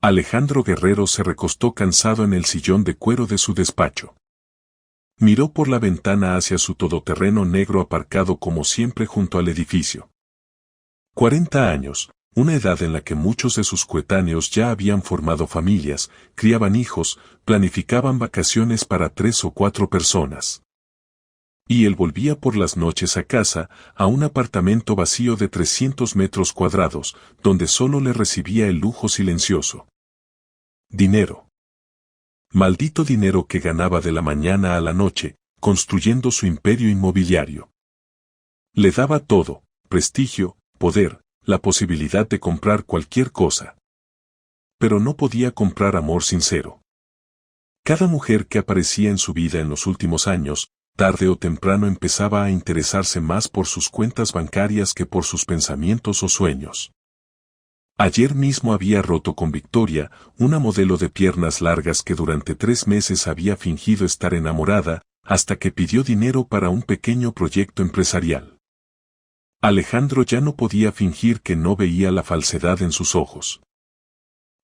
Alejandro Guerrero se recostó cansado en el sillón de cuero de su despacho. Miró por la ventana hacia su todoterreno negro aparcado como siempre junto al edificio. 40 años, una edad en la que muchos de sus coetáneos ya habían formado familias, criaban hijos, planificaban vacaciones para 3 o 4 personas. Y él volvía por las noches a casa, a un apartamento vacío de 300 metros cuadrados, donde solo le recibía el lujo silencioso. Dinero. Maldito dinero que ganaba de la mañana a la noche, construyendo su imperio inmobiliario. Le daba todo, prestigio, poder, la posibilidad de comprar cualquier cosa. Pero no podía comprar amor sincero. Cada mujer que aparecía en su vida en los últimos años, tarde o temprano empezaba a interesarse más por sus cuentas bancarias que por sus pensamientos o sueños. Ayer mismo había roto con Victoria, una modelo de piernas largas que durante 3 meses había fingido estar enamorada, hasta que pidió dinero para un pequeño proyecto empresarial. Alejandro ya no podía fingir que no veía la falsedad en sus ojos.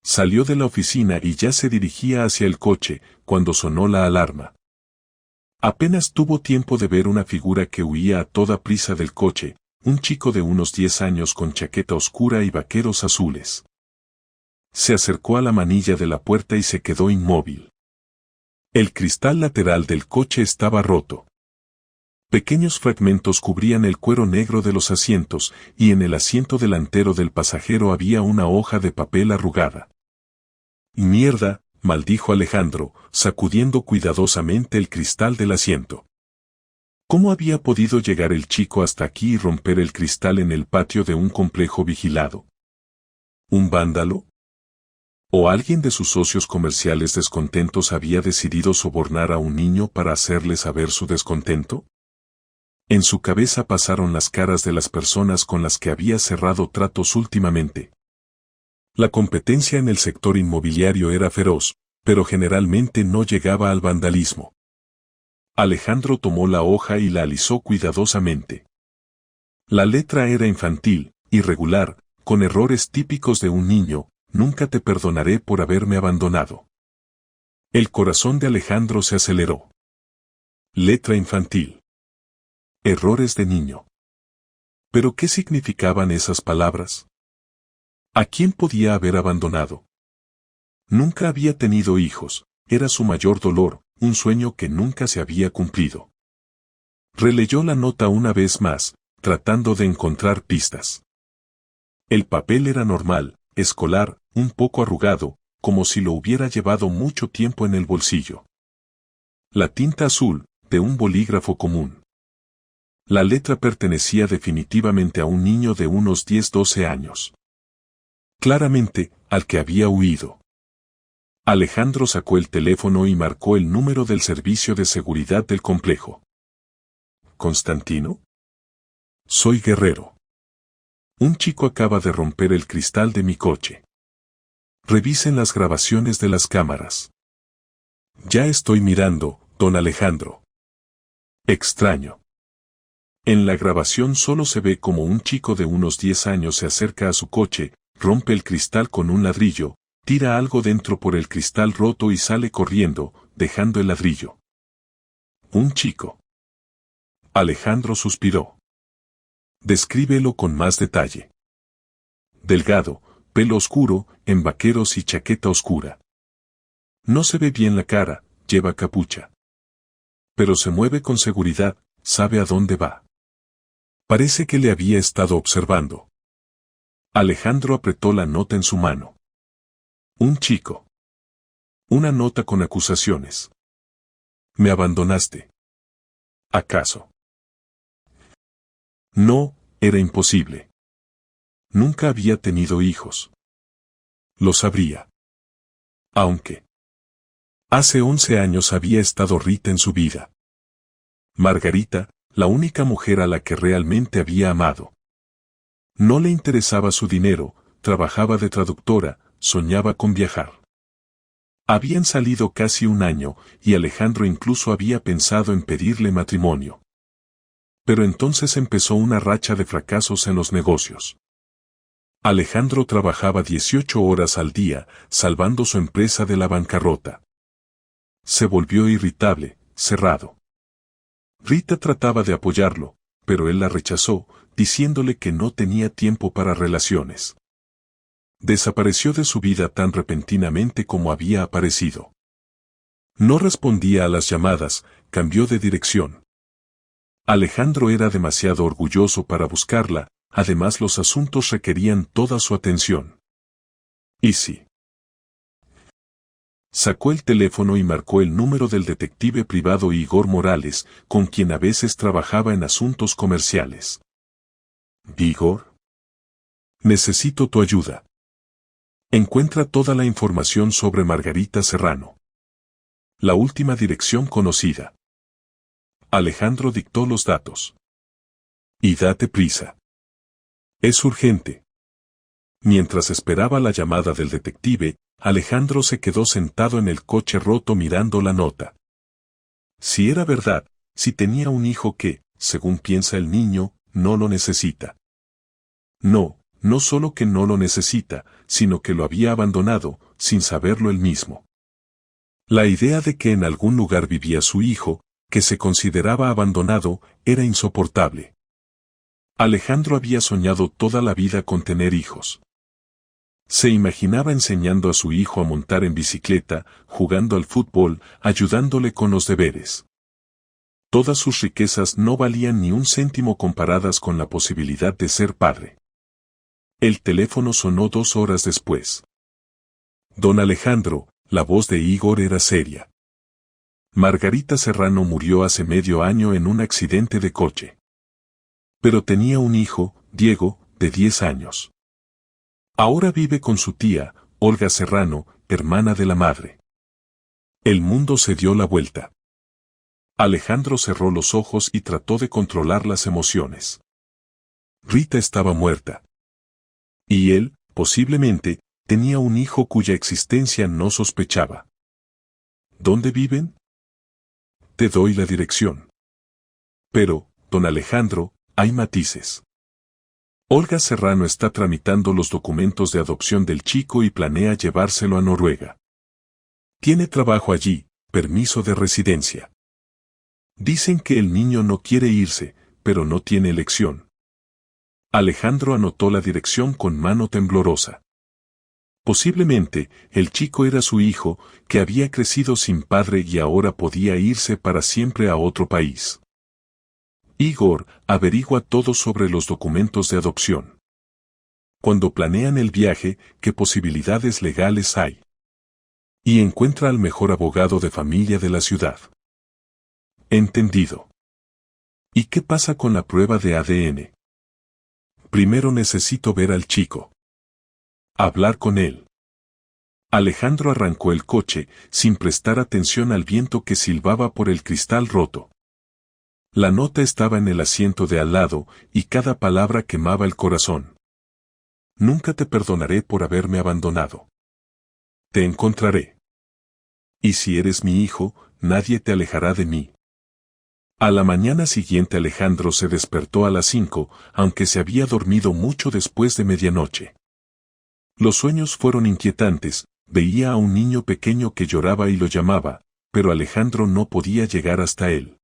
Salió de la oficina y ya se dirigía hacia el coche, cuando sonó la alarma. Apenas tuvo tiempo de ver una figura que huía a toda prisa del coche, un chico de unos 10 años con chaqueta oscura y vaqueros azules. Se acercó a la manilla de la puerta y se quedó inmóvil. El cristal lateral del coche estaba roto. Pequeños fragmentos cubrían el cuero negro de los asientos, y en el asiento delantero del pasajero había una hoja de papel arrugada. «Mierda», maldijo Alejandro, sacudiendo cuidadosamente el cristal del asiento. ¿Cómo había podido llegar el chico hasta aquí y romper el cristal en el patio de un complejo vigilado? ¿Un vándalo? ¿O alguien de sus socios comerciales descontentos había decidido sobornar a un niño para hacerle saber su descontento? En su cabeza pasaron las caras de las personas con las que había cerrado tratos últimamente. La competencia en el sector inmobiliario era feroz, pero generalmente no llegaba al vandalismo. Alejandro tomó la hoja y la alisó cuidadosamente. La letra era infantil, irregular, con errores típicos de un niño: «Nunca te perdonaré por haberme abandonado». El corazón de Alejandro se aceleró. Letra infantil. Errores de niño. ¿Pero qué significaban esas palabras? ¿A quién podía haber abandonado? Nunca había tenido hijos, era su mayor dolor, un sueño que nunca se había cumplido. Releyó la nota una vez más, tratando de encontrar pistas. El papel era normal, escolar, un poco arrugado, como si lo hubiera llevado mucho tiempo en el bolsillo. La tinta azul, de un bolígrafo común. La letra pertenecía definitivamente a un niño de unos 10-12 años. Claramente, al que había huido. Alejandro sacó el teléfono y marcó el número del servicio de seguridad del complejo. ¿Constantino? Soy Guerrero. Un chico acaba de romper el cristal de mi coche. Revisen las grabaciones de las cámaras. Ya estoy mirando, don Alejandro. Extraño. En la grabación solo se ve como un chico de unos 10 años se acerca a su coche, rompe el cristal con un ladrillo, tira algo dentro por el cristal roto y sale corriendo, dejando el ladrillo. Un chico. Alejandro suspiró. Descríbelo con más detalle. Delgado, pelo oscuro, en vaqueros y chaqueta oscura. No se ve bien la cara, lleva capucha. Pero se mueve con seguridad, sabe a dónde va. Parece que le había estado observando. Alejandro apretó la nota en su mano. Un chico. Una nota con acusaciones. Me abandonaste. ¿Acaso? No, era imposible. Nunca había tenido hijos. Lo sabría. Aunque. Hace 11 años había estado Rita en su vida. Margarita, la única mujer a la que realmente había amado. No le interesaba su dinero, trabajaba de traductora, soñaba con viajar. Habían salido casi un año, y Alejandro incluso había pensado en pedirle matrimonio. Pero entonces empezó una racha de fracasos en los negocios. Alejandro trabajaba 18 horas al día, salvando su empresa de la bancarrota. Se volvió irritable, cerrado. Rita trataba de apoyarlo, pero él la rechazó, diciéndole que no tenía tiempo para relaciones. Desapareció de su vida tan repentinamente como había aparecido. No respondía a las llamadas, cambió de dirección. Alejandro era demasiado orgulloso para buscarla, además los asuntos requerían toda su atención. ¿Y sí? Sacó el teléfono y marcó el número del detective privado Igor Morales, con quien a veces trabajaba en asuntos comerciales. Igor, necesito tu ayuda. Encuentra toda la información sobre Margarita Serrano. La última dirección conocida. Alejandro dictó los datos. Y date prisa. Es urgente. Mientras esperaba la llamada del detective, Alejandro se quedó sentado en el coche roto mirando la nota. Si era verdad, si tenía un hijo que, según piensa el niño, no lo necesita. No, no solo que no lo necesita, sino que lo había abandonado, sin saberlo él mismo. La idea de que en algún lugar vivía su hijo, que se consideraba abandonado, era insoportable. Alejandro había soñado toda la vida con tener hijos. Se imaginaba enseñando a su hijo a montar en bicicleta, jugando al fútbol, ayudándole con los deberes. Todas sus riquezas no valían ni un céntimo comparadas con la posibilidad de ser padre. El teléfono sonó 2 horas después. Don Alejandro, la voz de Igor era seria. Margarita Serrano murió hace medio año en un accidente de coche. Pero tenía un hijo, Diego, de 10 años. Ahora vive con su tía, Olga Serrano, hermana de la madre. El mundo se dio la vuelta. Alejandro cerró los ojos y trató de controlar las emociones. Rita estaba muerta. Y él, posiblemente, tenía un hijo cuya existencia no sospechaba. ¿Dónde viven? Te doy la dirección. Pero, don Alejandro, hay matices. Olga Serrano está tramitando los documentos de adopción del chico y planea llevárselo a Noruega. Tiene trabajo allí, permiso de residencia. Dicen que el niño no quiere irse, pero no tiene elección. Alejandro anotó la dirección con mano temblorosa. Posiblemente, el chico era su hijo, que había crecido sin padre y ahora podía irse para siempre a otro país. Igor, averigua todo sobre los documentos de adopción. Cuando planean el viaje, ¿qué posibilidades legales hay? Y encuentra al mejor abogado de familia de la ciudad. Entendido. ¿Y qué pasa con la prueba de ADN? Primero necesito ver al chico. Hablar con él. Alejandro arrancó el coche, sin prestar atención al viento que silbaba por el cristal roto. La nota estaba en el asiento de al lado, y cada palabra quemaba el corazón. Nunca te perdonaré por haberme abandonado. Te encontraré. Y si eres mi hijo, nadie te alejará de mí. A la mañana siguiente Alejandro se despertó a las 5, aunque se había dormido mucho después de medianoche. Los sueños fueron inquietantes, veía a un niño pequeño que lloraba y lo llamaba, pero Alejandro no podía llegar hasta él.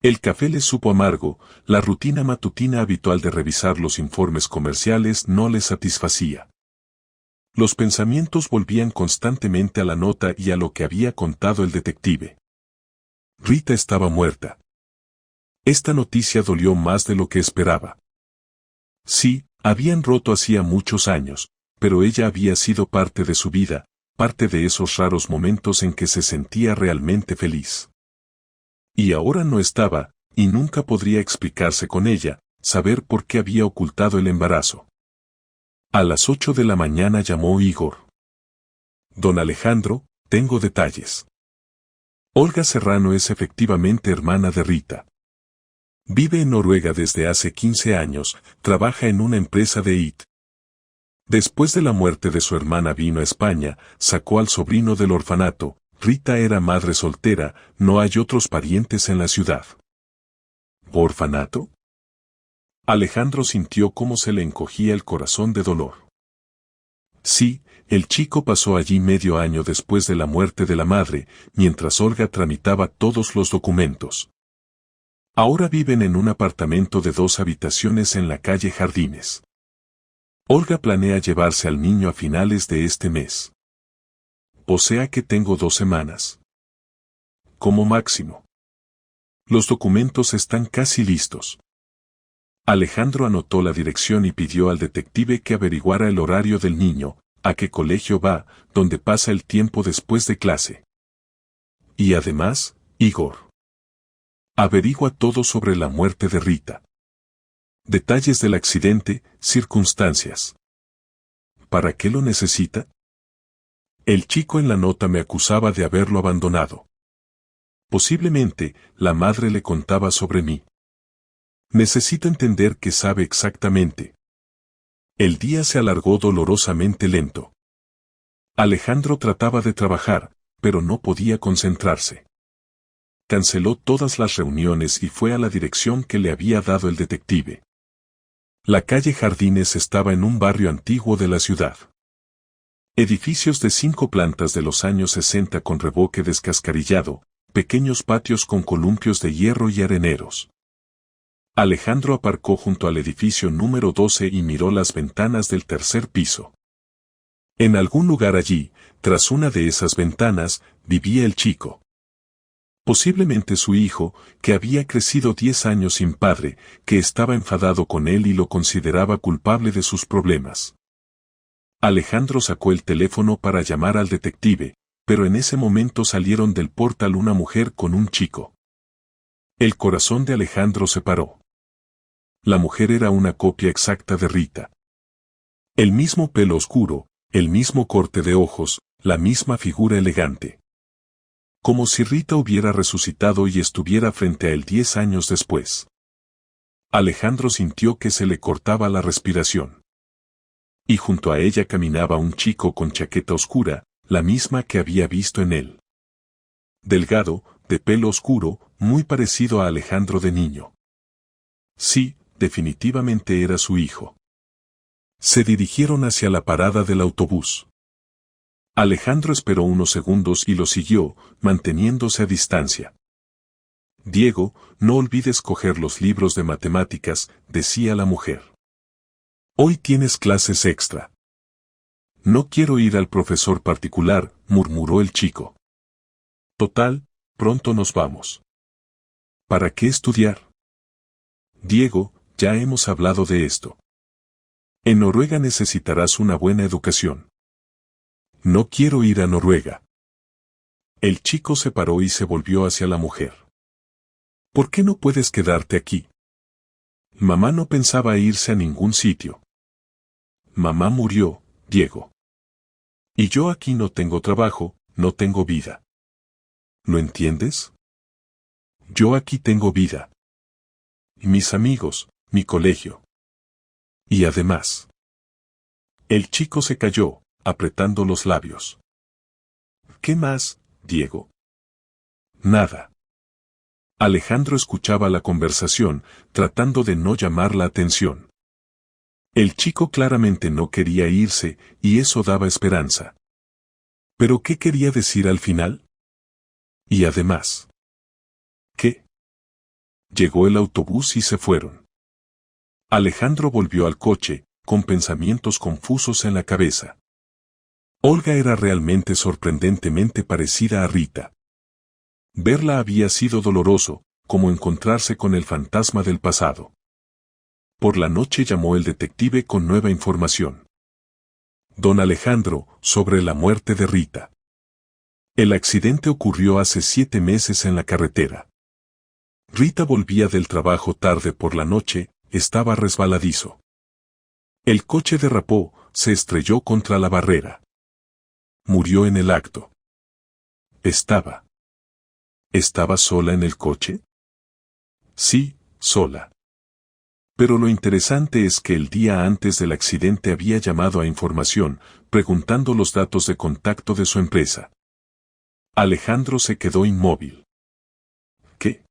El café le supo amargo, la rutina matutina habitual de revisar los informes comerciales no le satisfacía. Los pensamientos volvían constantemente a la nota y a lo que había contado el detective. Rita estaba muerta. Esta noticia dolió más de lo que esperaba. Sí, habían roto hacía muchos años, pero ella había sido parte de su vida, parte de esos raros momentos en que se sentía realmente feliz. Y ahora no estaba, y nunca podría explicarse con ella, saber por qué había ocultado el embarazo. A las 8 de la mañana llamó Igor. Don Alejandro, tengo detalles. Olga Serrano es efectivamente hermana de Rita. Vive en Noruega desde hace 15 años, trabaja en una empresa de IT. Después de la muerte de su hermana vino a España, sacó al sobrino del orfanato. Rita era madre soltera, no hay otros parientes en la ciudad. ¿Orfanato? Alejandro sintió cómo se le encogía el corazón de dolor. Sí, el chico pasó allí medio año después de la muerte de la madre, mientras Olga tramitaba todos los documentos. Ahora viven en un apartamento de 2 habitaciones en la calle Jardines. Olga planea llevarse al niño a finales de este mes. O sea que tengo 2 semanas. Como máximo. Los documentos están casi listos. Alejandro anotó la dirección y pidió al detective que averiguara el horario del niño, a qué colegio va, dónde pasa el tiempo después de clase. Y además, Igor. Averigua todo sobre la muerte de Rita. Detalles del accidente, circunstancias. ¿Para qué lo necesita? El chico en la nota me acusaba de haberlo abandonado. Posiblemente, la madre le contaba sobre mí. Necesita entender que sabe exactamente. El día se alargó dolorosamente lento. Alejandro trataba de trabajar, pero no podía concentrarse. Canceló todas las reuniones y fue a la dirección que le había dado el detective. La calle Jardines estaba en un barrio antiguo de la ciudad. Edificios de 5 plantas de los años 60 con revoque descascarillado, pequeños patios con columpios de hierro y areneros. Alejandro aparcó junto al edificio número 12 y miró las ventanas del 3er piso. En algún lugar allí, tras una de esas ventanas, vivía el chico. Posiblemente su hijo, que había crecido 10 años sin padre, que estaba enfadado con él y lo consideraba culpable de sus problemas. Alejandro sacó el teléfono para llamar al detective, pero en ese momento salieron del portal una mujer con un chico. El corazón de Alejandro se paró. La mujer era una copia exacta de Rita. El mismo pelo oscuro, el mismo corte de ojos, la misma figura elegante. Como si Rita hubiera resucitado y estuviera frente a él 10 años después. Alejandro sintió que se le cortaba la respiración. Y junto a ella caminaba un chico con chaqueta oscura, la misma que había visto en él. Delgado, de pelo oscuro, muy parecido a Alejandro de niño. Sí, definitivamente era su hijo. Se dirigieron hacia la parada del autobús. Alejandro esperó unos segundos y lo siguió, manteniéndose a distancia. Diego, no olvides coger los libros de matemáticas, decía la mujer. Hoy tienes clases extra. No quiero ir al profesor particular, murmuró el chico. Total, pronto nos vamos. ¿Para qué estudiar? Diego, ya hemos hablado de esto. En Noruega necesitarás una buena educación. No quiero ir a Noruega. El chico se paró y se volvió hacia la mujer. ¿Por qué no puedes quedarte aquí? Mamá no pensaba irse a ningún sitio. Mamá murió, Diego. Y yo aquí no tengo trabajo, no tengo vida. ¿Lo entiendes? Yo aquí tengo vida. Mis amigos, mi colegio. Y además. El chico se calló, apretando los labios. ¿Qué más, Diego? Nada. Alejandro escuchaba la conversación, tratando de no llamar la atención. El chico claramente no quería irse, y eso daba esperanza. ¿Pero qué quería decir al final? Y además. ¿Qué? Llegó el autobús y se fueron. Alejandro volvió al coche, con pensamientos confusos en la cabeza. Olga era realmente sorprendentemente parecida a Rita. Verla había sido doloroso, como encontrarse con el fantasma del pasado. Por la noche llamó el detective con nueva información. Don Alejandro, sobre la muerte de Rita. El accidente ocurrió hace 7 meses en la carretera. Rita volvía del trabajo tarde por la noche, estaba resbaladizo. El coche derrapó, se estrelló contra la barrera. Murió en el acto. ¿Estaba sola en el coche? Sí, sola. Pero lo interesante es que el día antes del accidente había llamado a información, preguntando los datos de contacto de su empresa. Alejandro se quedó inmóvil. ¿Qué?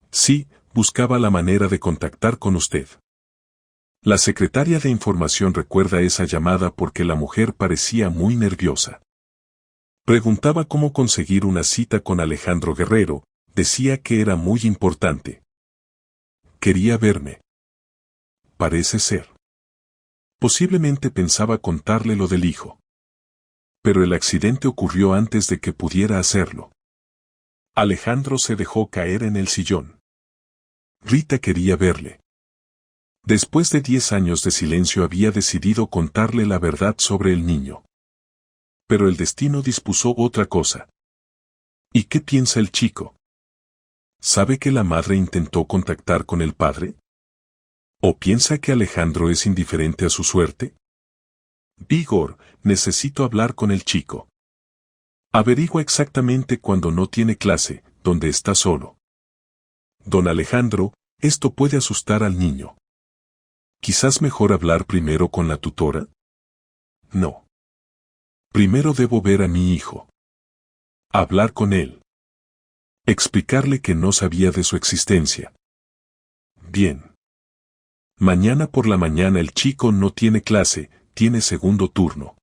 Sí, buscaba la manera de contactar con usted. La secretaria de información recuerda esa llamada porque la mujer parecía muy nerviosa. Preguntaba cómo conseguir una cita con Alejandro Guerrero, decía que era muy importante. Quería verme. Parece ser. Posiblemente pensaba contarle lo del hijo. Pero el accidente ocurrió antes de que pudiera hacerlo. Alejandro se dejó caer en el sillón. Rita quería verle. Después de 10 años de silencio había decidido contarle la verdad sobre el niño. Pero el destino dispuso otra cosa. ¿Y qué piensa el chico? ¿Sabe que la madre intentó contactar con el padre? ¿O piensa que Alejandro es indiferente a su suerte? Vigor, necesito hablar con el chico. Averigua exactamente cuando no tiene clase, donde está solo. Don Alejandro, esto puede asustar al niño. ¿Quizás mejor hablar primero con la tutora? No. Primero debo ver a mi hijo. Hablar con él. Explicarle que no sabía de su existencia. Bien. Mañana por la mañana el chico no tiene clase, tiene segundo turno.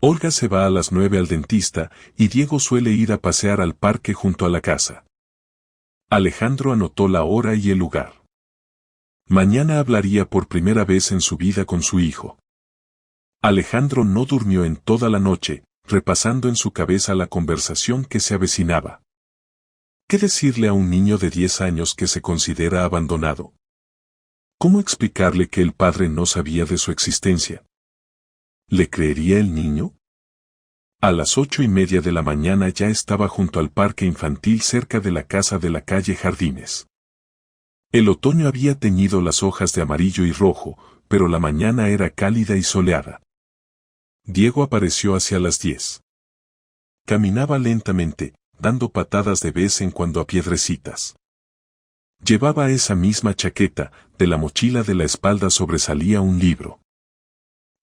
Olga se va a las 9 al dentista y Diego suele ir a pasear al parque junto a la casa. Alejandro anotó la hora y el lugar. Mañana hablaría por primera vez en su vida con su hijo. Alejandro no durmió en toda la noche, repasando en su cabeza la conversación que se avecinaba. ¿Qué decirle a un niño de 10 años que se considera abandonado? ¿Cómo explicarle que el padre no sabía de su existencia? ¿Le creería el niño? A las 8:30 de la mañana ya estaba junto al parque infantil cerca de la casa de la calle Jardines. El otoño había teñido las hojas de amarillo y rojo, pero la mañana era cálida y soleada. Diego apareció hacia las 10. Caminaba lentamente, dando patadas de vez en cuando a piedrecitas. Llevaba esa misma chaqueta, de la mochila de la espalda sobresalía un libro.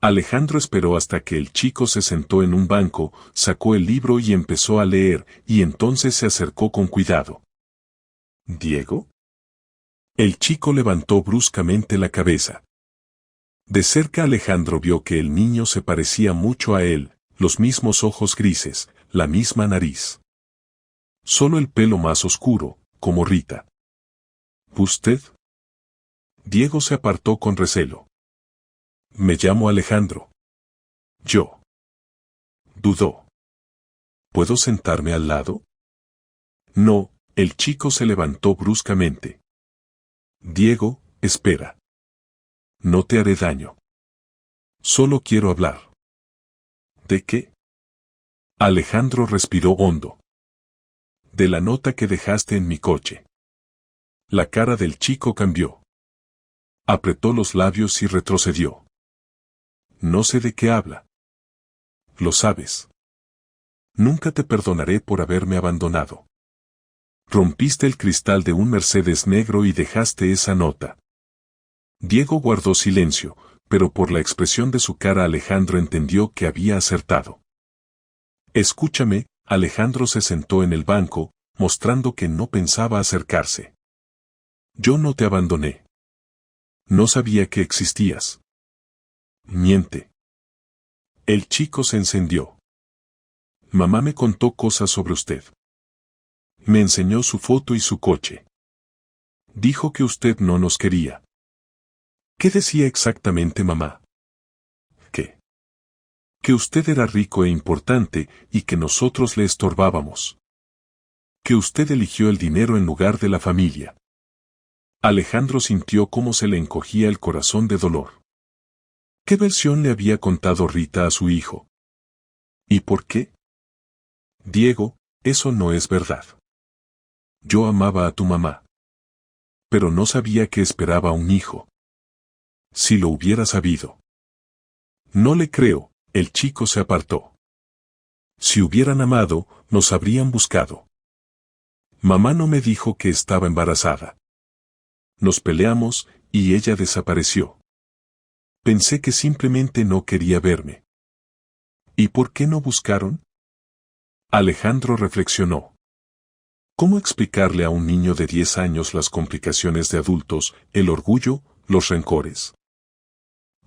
Alejandro esperó hasta que el chico se sentó en un banco, sacó el libro y empezó a leer, y entonces se acercó con cuidado. ¿Diego? El chico levantó bruscamente la cabeza. De cerca Alejandro vio que el niño se parecía mucho a él, los mismos ojos grises, la misma nariz. Solo el pelo más oscuro, como Rita. ¿Usted? Diego se apartó con recelo. Me llamo Alejandro. Yo. Dudó. ¿Puedo sentarme al lado? No, el chico se levantó bruscamente. Diego, espera. No te haré daño. Solo quiero hablar. ¿De qué? Alejandro respiró hondo. De la nota que dejaste en mi coche. La cara del chico cambió. Apretó los labios y retrocedió. No sé de qué habla. Lo sabes. Nunca te perdonaré por haberme abandonado. Rompiste el cristal de un Mercedes negro y dejaste esa nota. Diego guardó silencio, pero por la expresión de su cara Alejandro entendió que había acertado. Escúchame, Alejandro se sentó en el banco, mostrando que no pensaba acercarse. Yo no te abandoné. No sabía que existías. Miente. El chico se encendió. Mamá me contó cosas sobre usted. Me enseñó su foto y su coche. Dijo que usted no nos quería. ¿Qué decía exactamente mamá? ¿Qué? Que usted era rico e importante y que nosotros le estorbábamos. Que usted eligió el dinero en lugar de la familia. Alejandro sintió cómo se le encogía el corazón de dolor. ¿Qué versión le había contado Rita a su hijo? ¿Y por qué? Diego, eso no es verdad. Yo amaba a tu mamá. Pero no sabía que esperaba un hijo. Si lo hubiera sabido. No le creo, el chico se apartó. Si hubieran amado, nos habrían buscado. Mamá no me dijo que estaba embarazada. Nos peleamos, y ella desapareció. Pensé que simplemente no quería verme. ¿Y por qué no buscaron? Alejandro reflexionó. ¿Cómo explicarle a un niño de 10 años las complicaciones de adultos, el orgullo, los rencores?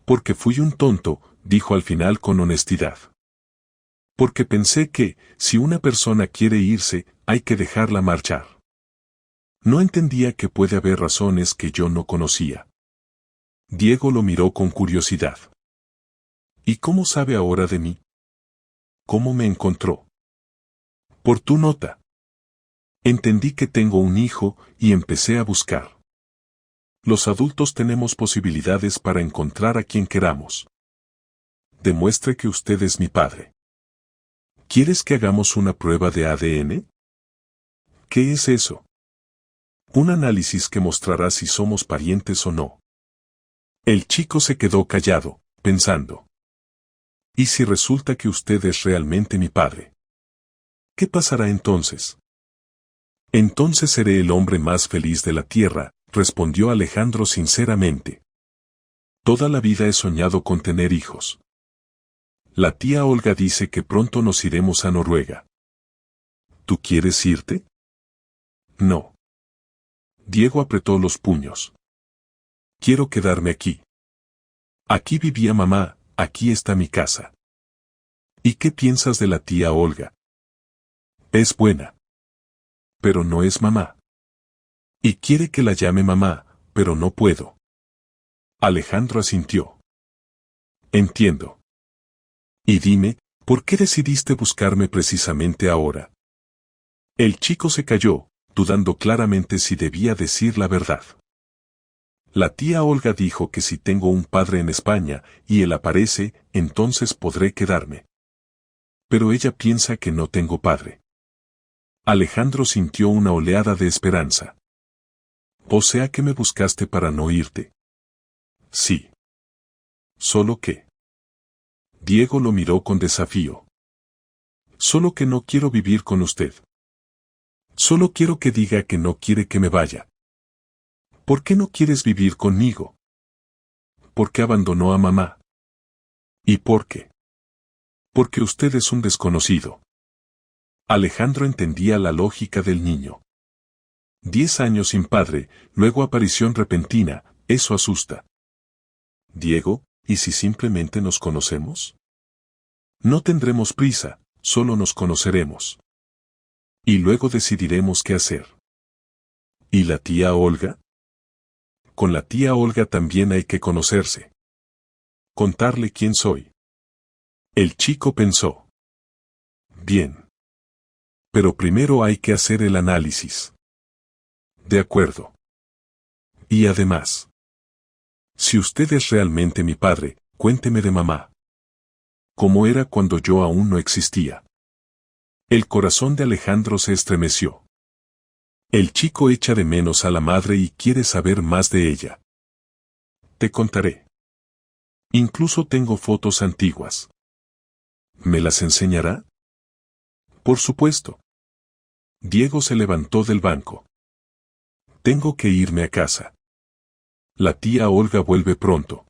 Porque fui un tonto, dijo al final con honestidad. Porque pensé que, si una persona quiere irse, hay que dejarla marchar. No entendía que puede haber razones que yo no conocía. Diego lo miró con curiosidad. ¿Y cómo sabe ahora de mí? ¿Cómo me encontró? Por tu nota. Entendí que tengo un hijo y empecé a buscar. Los adultos tenemos posibilidades para encontrar a quien queramos. Demuestre que usted es mi padre. ¿Quieres que hagamos una prueba de ADN? ¿Qué es eso? Un análisis que mostrará si somos parientes o no. El chico se quedó callado, pensando. ¿Y si resulta que usted es realmente mi padre? ¿Qué pasará entonces? Entonces seré el hombre más feliz de la tierra, respondió Alejandro sinceramente. Toda la vida he soñado con tener hijos. La tía Olga dice que pronto nos iremos a Noruega. ¿Tú quieres irte? No. Diego apretó los puños. Quiero quedarme aquí. Aquí vivía mamá, aquí está mi casa. ¿Y qué piensas de la tía Olga? Es buena. Pero no es mamá. Y quiere que la llame mamá, pero no puedo. Alejandro asintió. Entiendo. Y dime, ¿por qué decidiste buscarme precisamente ahora? El chico se calló, dudando claramente si debía decir la verdad. La tía Olga dijo que si tengo un padre en España y él aparece, entonces podré quedarme. Pero ella piensa que no tengo padre. Alejandro sintió una oleada de esperanza. O sea que me buscaste para no irte. Sí. ¿Solo qué? Diego lo miró con desafío. Solo que no quiero vivir con usted. Solo quiero que diga que no quiere que me vaya. ¿Por qué no quieres vivir conmigo? ¿Por qué abandonó a mamá? ¿Y por qué? Porque usted es un desconocido. Alejandro entendía la lógica del niño. 10 años sin padre, luego aparición repentina, eso asusta. Diego, ¿y si simplemente nos conocemos? No tendremos prisa, solo nos conoceremos. Y luego decidiremos qué hacer. ¿Y la tía Olga? Con la tía Olga también hay que conocerse. Contarle quién soy. El chico pensó. Bien. Pero primero hay que hacer el análisis. De acuerdo. Y además, si usted es realmente mi padre, cuénteme de mamá. ¿Cómo era cuando yo aún no existía? El corazón de Alejandro se estremeció. El chico echa de menos a la madre y quiere saber más de ella. Te contaré. Incluso tengo fotos antiguas. ¿Me las enseñará? Por supuesto. Diego se levantó del banco. Tengo que irme a casa. La tía Olga vuelve pronto.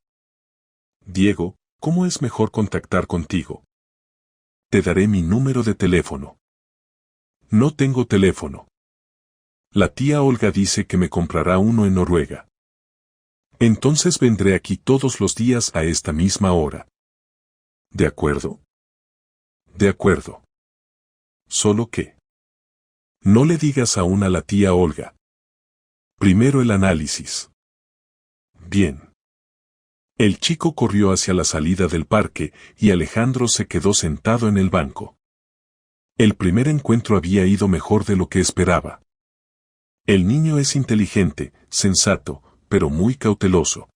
Diego, ¿cómo es mejor contactar contigo? Te daré mi número de teléfono. No tengo teléfono. La tía Olga dice que me comprará uno en Noruega. Entonces vendré aquí todos los días a esta misma hora. ¿De acuerdo? De acuerdo. Solo que no le digas aún a la tía Olga. Primero el análisis. Bien. El chico corrió hacia la salida del parque y Alejandro se quedó sentado en el banco. El primer encuentro había ido mejor de lo que esperaba. El niño es inteligente, sensato, pero muy cauteloso.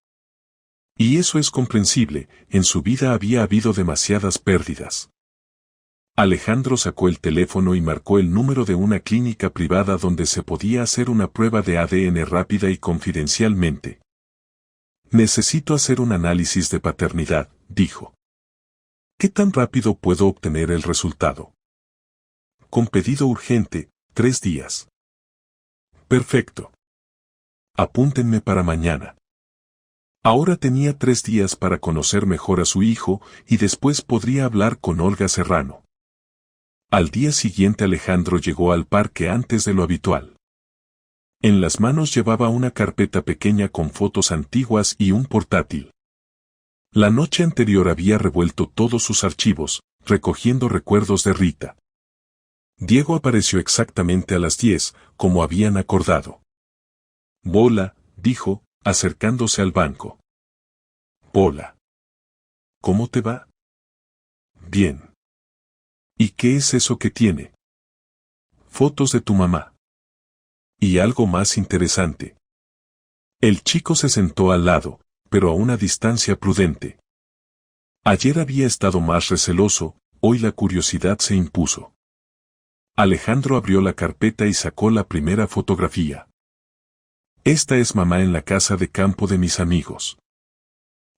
Y eso es comprensible, en su vida había habido demasiadas pérdidas. Alejandro sacó el teléfono y marcó el número de una clínica privada donde se podía hacer una prueba de ADN rápida y confidencialmente. Necesito hacer un análisis de paternidad, dijo. ¿Qué tan rápido puedo obtener el resultado? Con pedido urgente, 3 días. Perfecto. Apúntenme para mañana. Ahora tenía 3 días para conocer mejor a su hijo y después podría hablar con Olga Serrano. Al día siguiente Alejandro llegó al parque antes de lo habitual. En las manos llevaba una carpeta pequeña con fotos antiguas y un portátil. La noche anterior había revuelto todos sus archivos, recogiendo recuerdos de Rita. Diego apareció exactamente a las 10, como habían acordado. «Bola», dijo, acercándose al banco. «Bola. ¿Cómo te va?» «Bien». «¿Y qué es eso que tiene?» «Fotos de tu mamá». «Y algo más interesante». El chico se sentó al lado, pero a una distancia prudente. Ayer había estado más receloso, hoy la curiosidad se impuso. Alejandro abrió la carpeta y sacó la primera fotografía. «Esta es mamá en la casa de campo de mis amigos.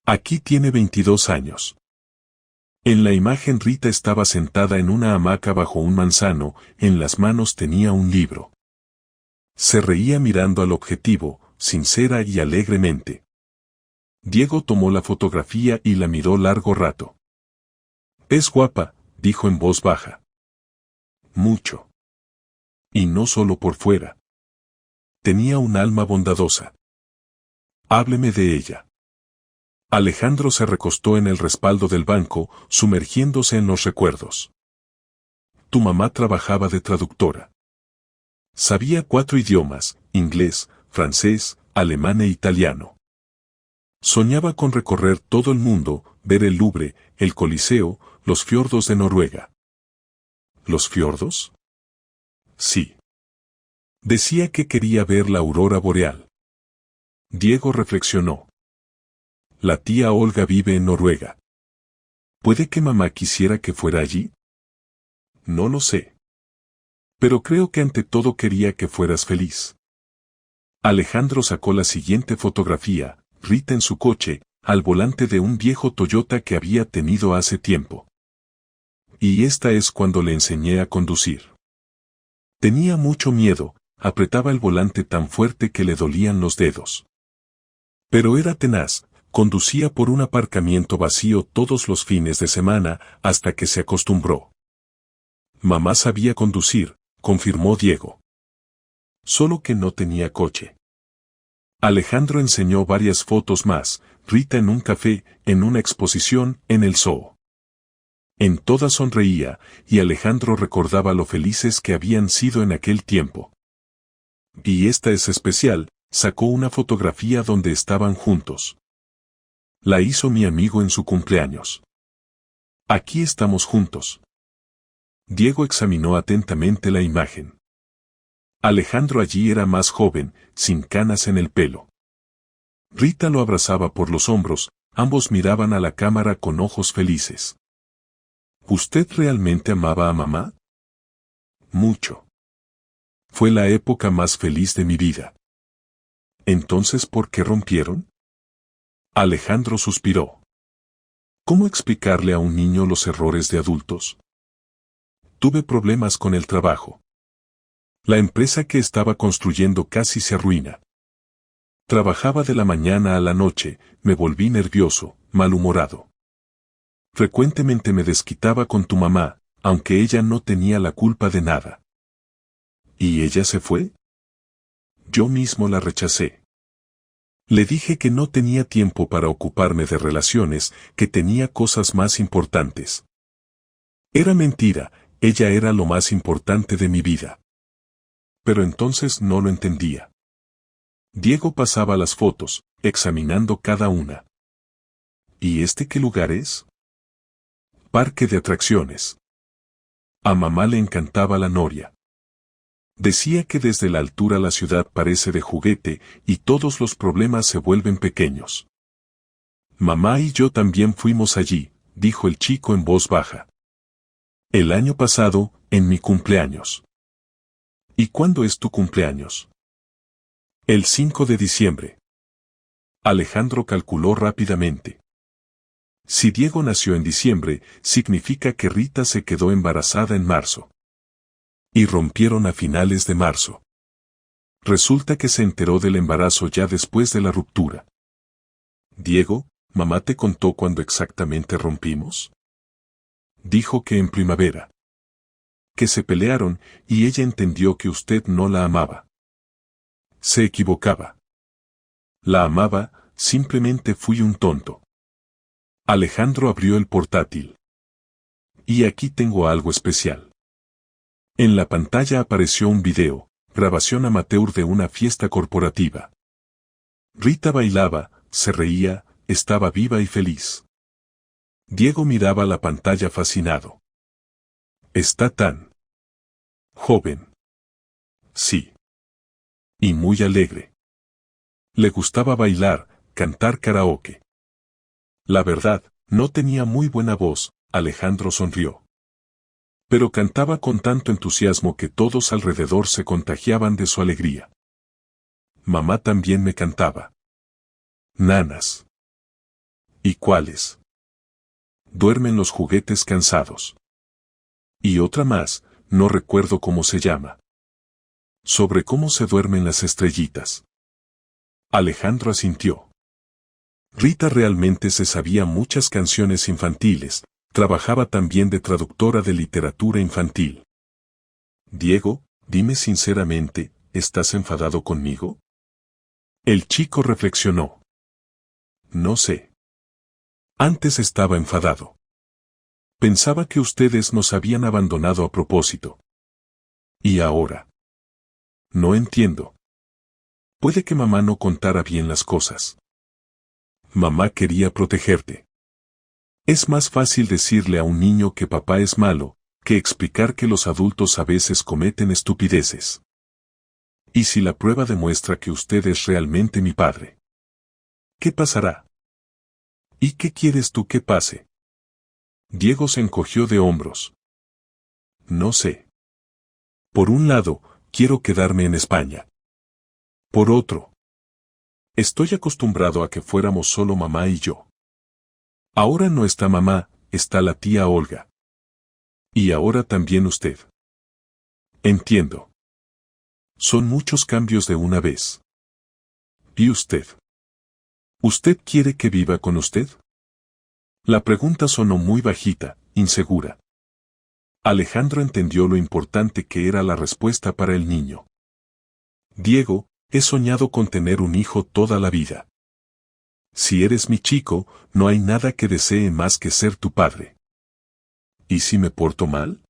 Aquí tiene 22 años». En la imagen Rita estaba sentada en una hamaca bajo un manzano, en las manos tenía un libro. Se reía mirando al objetivo, sincera y alegremente. Diego tomó la fotografía y la miró largo rato. «Es guapa», dijo en voz baja. «Mucho. Y no solo por fuera. Tenía un alma bondadosa. Hábleme de ella». Alejandro se recostó en el respaldo del banco, sumergiéndose en los recuerdos. «Tu mamá trabajaba de traductora. Sabía 4 idiomas, inglés, francés, alemán e italiano. Soñaba con recorrer todo el mundo, ver el Louvre, el Coliseo, los fiordos de Noruega». «¿Los fiordos?» «Sí. Decía que quería ver la aurora boreal». Diego reflexionó. «La tía Olga vive en Noruega. ¿Puede que mamá quisiera que fuera allí?» «No lo sé. Pero creo que ante todo quería que fueras feliz». Alejandro sacó la siguiente fotografía, Rita en su coche, al volante de un viejo Toyota que había tenido hace tiempo. «Y esta es cuando le enseñé a conducir. Tenía mucho miedo, apretaba el volante tan fuerte que le dolían los dedos. Pero era tenaz, conducía por un aparcamiento vacío todos los fines de semana hasta que se acostumbró». «Mamá sabía conducir», confirmó Diego. «Solo que no tenía coche». Alejandro enseñó varias fotos más, Rita en un café, en una exposición, en el zoo. En todas sonreía, y Alejandro recordaba lo felices que habían sido en aquel tiempo. «Y esta es especial», sacó una fotografía donde estaban juntos. «La hizo mi amigo en su cumpleaños. Aquí estamos juntos». Diego examinó atentamente la imagen. Alejandro allí era más joven, sin canas en el pelo. Rita lo abrazaba por los hombros, ambos miraban a la cámara con ojos felices. «¿Usted realmente amaba a mamá?» «Mucho. Fue la época más feliz de mi vida». «¿Entonces por qué rompieron?» Alejandro suspiró. ¿Cómo explicarle a un niño los errores de adultos? «Tuve problemas con el trabajo. La empresa que estaba construyendo casi se arruina. Trabajaba de la mañana a la noche, me volví nervioso, malhumorado. Frecuentemente me desquitaba con tu mamá, aunque ella no tenía la culpa de nada». «¿Y ella se fue?» «Yo mismo la rechacé. Le dije que no tenía tiempo para ocuparme de relaciones, que tenía cosas más importantes». Era mentira, ella era lo más importante de mi vida. Pero entonces no lo entendía. Diego pasaba las fotos, examinando cada una. ¿Y este qué lugar es? Parque de atracciones. A mamá le encantaba la noria. Decía que desde la altura la ciudad parece de juguete y todos los problemas se vuelven pequeños. «Mamá y yo también fuimos allí», dijo el chico en voz baja. «El año pasado, en mi cumpleaños». «¿Y cuándo es tu cumpleaños?» «El 5 de diciembre». Alejandro calculó rápidamente. Si Diego nació en diciembre, significa que Rita se quedó embarazada en marzo. Y rompieron a finales de marzo. Resulta que se enteró del embarazo ya después de la ruptura. «Diego, ¿mamá te contó cuándo exactamente rompimos?» «Dijo que en primavera». que se pelearon y ella entendió que usted no la amaba. Se equivocaba. La amaba, simplemente fui un tonto. Alejandro abrió el portátil. Y aquí tengo algo especial. En la pantalla apareció un video, grabación amateur de una fiesta corporativa. Rita bailaba, se reía, estaba viva y feliz. Diego miraba la pantalla fascinado. Está tan joven. Sí. Y muy alegre. Le gustaba bailar, cantar karaoke. La verdad, no tenía muy buena voz, Alejandro sonrió. Pero cantaba con tanto entusiasmo que todos alrededor se contagiaban de su alegría. Mamá también me cantaba. Nanas. ¿Y cuáles? Duermen los juguetes cansados. Y otra más, no recuerdo cómo se llama. Sobre cómo se duermen las estrellitas. Alejandro asintió. Rita realmente se sabía muchas canciones infantiles, trabajaba también de traductora de literatura infantil. Diego, dime sinceramente, ¿estás enfadado conmigo? El chico reflexionó. No sé. Antes estaba enfadado. Pensaba que ustedes nos habían abandonado a propósito. ¿Y ahora? No entiendo. Puede que mamá no contara bien las cosas. Mamá quería protegerte. Es más fácil decirle a un niño que papá es malo, que explicar que los adultos a veces cometen estupideces. ¿Y si la prueba demuestra que usted es realmente mi padre? ¿Qué pasará? ¿Y qué quieres tú que pase? Diego se encogió de hombros. No sé. Por un lado, quiero quedarme en España. Por otro, estoy acostumbrado a que fuéramos solo mamá y yo. Ahora no está mamá, está la tía Olga. Y ahora también usted. Entiendo. Son muchos cambios de una vez. ¿Y usted? ¿Usted quiere que viva con usted? La pregunta sonó muy bajita, insegura. Alejandro entendió lo importante que era la respuesta para el niño. Diego, he soñado con tener un hijo toda la vida. Si eres mi chico, no hay nada que desee más que ser tu padre. ¿Y si me porto mal?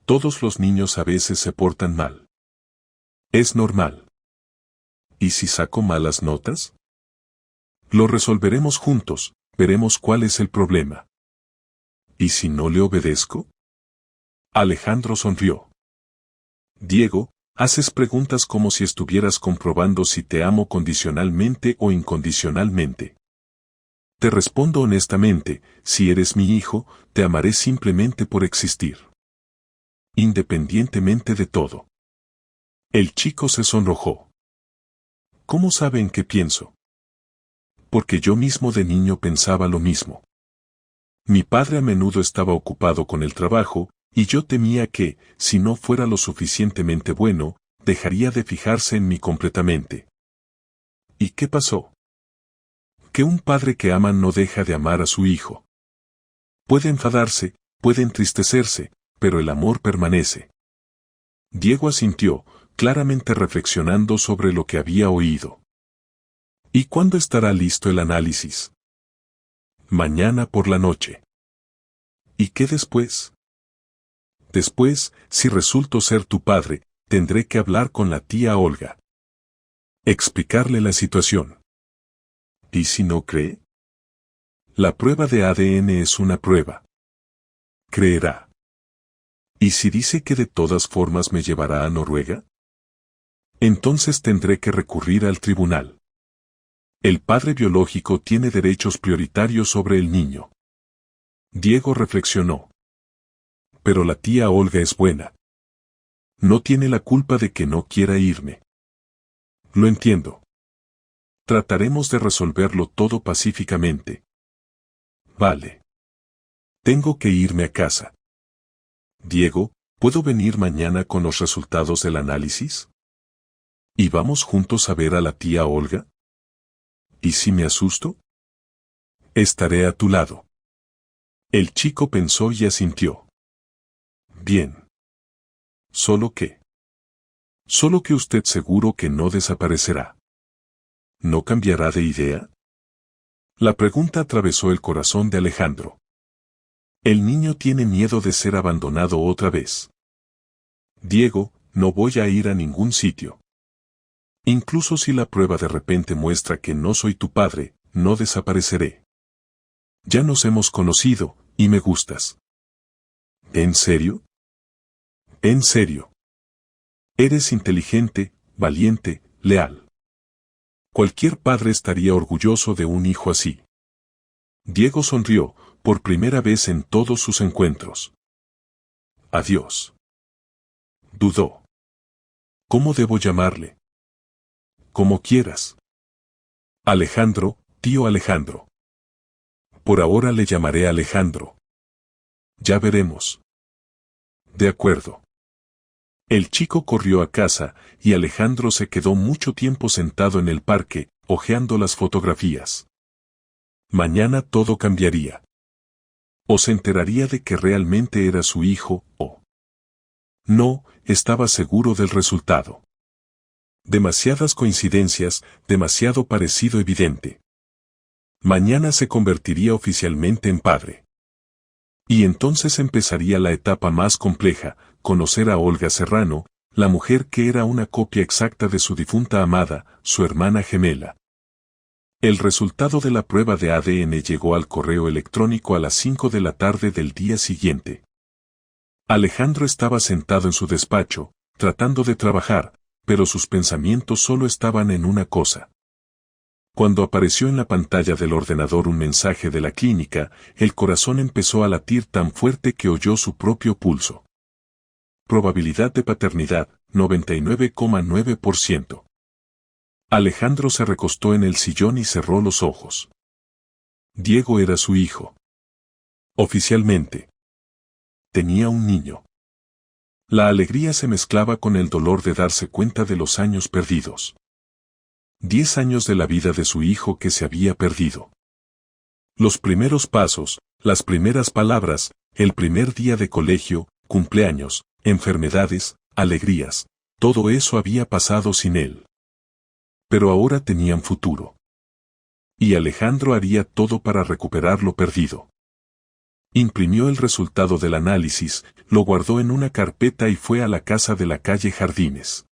Todos los niños a veces se portan mal. Es normal. ¿Y si saco malas notas? Lo resolveremos juntos, veremos cuál es el problema. ¿Y si no le obedezco? Alejandro sonrió. Diego, haces preguntas como si estuvieras comprobando si te amo condicionalmente o incondicionalmente. Te respondo honestamente, si eres mi hijo, te amaré simplemente por existir. Independientemente de todo. El chico se sonrojó. ¿Cómo sabe en qué pienso? Porque yo mismo de niño pensaba lo mismo. Mi padre a menudo estaba ocupado con el trabajo, y yo temía que, si no fuera lo suficientemente bueno, dejaría de fijarse en mí completamente. ¿Y qué pasó? Que un padre que ama no deja de amar a su hijo. Puede enfadarse, puede entristecerse, pero el amor permanece. Diego asintió, claramente reflexionando sobre lo que había oído. ¿Y cuándo estará listo el análisis? Mañana por la noche. ¿Y qué después? Después, si resulto ser tu padre, tendré que hablar con la tía Olga. Explicarle la situación. ¿Y si no cree? La prueba de ADN es una prueba. Creerá. ¿Y si dice que de todas formas me llevará a Noruega? Entonces tendré que recurrir al tribunal. El padre biológico tiene derechos prioritarios sobre el niño. Diego reflexionó. Pero la tía Olga es buena. No tiene la culpa de que no quiera irme. Lo entiendo. Trataremos de resolverlo todo pacíficamente. Vale. Tengo que irme a casa. Diego, ¿puedo venir mañana con los resultados del análisis? ¿Y vamos juntos a ver a la tía Olga? ¿Y si me asusto? Estaré a tu lado. El chico pensó y asintió. Bien. Solo que usted seguro que no desaparecerá. ¿No cambiará de idea? La pregunta atravesó el corazón de Alejandro. El niño tiene miedo de ser abandonado otra vez. Diego, no voy a ir a ningún sitio. Incluso si la prueba de repente muestra que no soy tu padre, no desapareceré. Ya nos hemos conocido, y me gustas. ¿En serio? En serio. Eres inteligente, valiente, leal. Cualquier padre estaría orgulloso de un hijo así. Diego sonrió, por primera vez en todos sus encuentros. Adiós. Dudó. ¿Cómo debo llamarle? Como quieras. Alejandro, tío Alejandro. Por ahora le llamaré Alejandro. Ya veremos. De acuerdo. El chico corrió a casa, y Alejandro se quedó mucho tiempo sentado en el parque, hojeando las fotografías. Mañana todo cambiaría. O se enteraría de que realmente era su hijo, o... No, estaba seguro del resultado. Demasiadas coincidencias, demasiado parecido evidente. Mañana se convertiría oficialmente en padre. Y entonces empezaría la etapa más compleja, conocer a Olga Serrano, la mujer que era una copia exacta de su difunta amada, su hermana gemela. El resultado de la prueba de ADN llegó al correo electrónico a las 5 de la tarde del día siguiente. Alejandro estaba sentado en su despacho, tratando de trabajar, pero sus pensamientos solo estaban en una cosa. Cuando apareció en la pantalla del ordenador un mensaje de la clínica, el corazón empezó a latir tan fuerte que oyó su propio pulso. Probabilidad de paternidad, 99,9%. Alejandro se recostó en el sillón y cerró los ojos. Diego era su hijo. Oficialmente. Tenía un niño. La alegría se mezclaba con el dolor de darse cuenta de los años perdidos. 10 años de la vida de su hijo que se había perdido. Los primeros pasos, las primeras palabras, el primer día de colegio, cumpleaños, enfermedades, alegrías, todo eso había pasado sin él. Pero ahora tenían futuro. Y Alejandro haría todo para recuperar lo perdido. Imprimió el resultado del análisis, lo guardó en una carpeta y fue a la casa de la calle Jardines.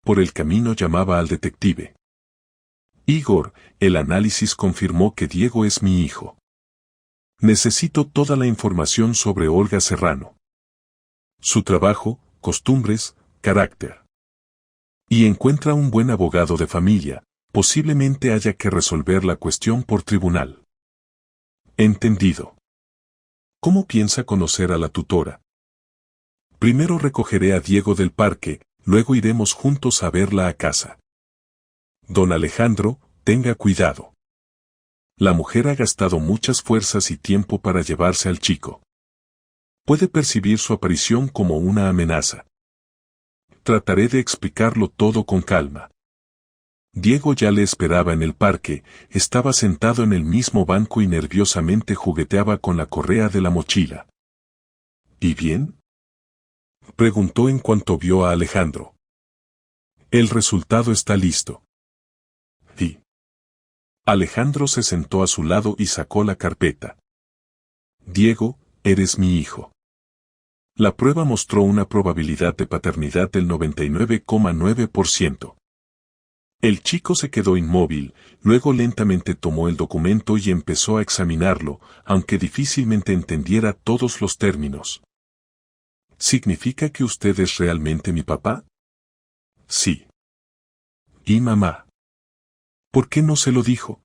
Por el camino llamaba al detective. Igor, el análisis confirmó que Diego es mi hijo. Necesito toda la información sobre Olga Serrano. Su trabajo, costumbres, carácter. Y encuentra un buen abogado de familia, posiblemente haya que resolver la cuestión por tribunal. Entendido. ¿Cómo piensa conocer a la tutora? Primero recogeré a Diego del parque, luego iremos juntos a verla a casa. Don Alejandro, tenga cuidado. La mujer ha gastado muchas fuerzas y tiempo para llevarse al chico. Puede percibir su aparición como una amenaza. Trataré de explicarlo todo con calma. Diego ya le esperaba en el parque, estaba sentado en el mismo banco y nerviosamente jugueteaba con la correa de la mochila. ¿Y bien? Preguntó en cuanto vio a Alejandro. El resultado está listo. Sí. Alejandro se sentó a su lado y sacó la carpeta. Diego, eres mi hijo. La prueba mostró una probabilidad de paternidad del 99,9%. El chico se quedó inmóvil, luego lentamente tomó el documento y empezó a examinarlo, aunque difícilmente entendiera todos los términos. ¿Significa que usted es realmente mi papá? Sí. ¿Y mamá? ¿Por qué no se lo dijo?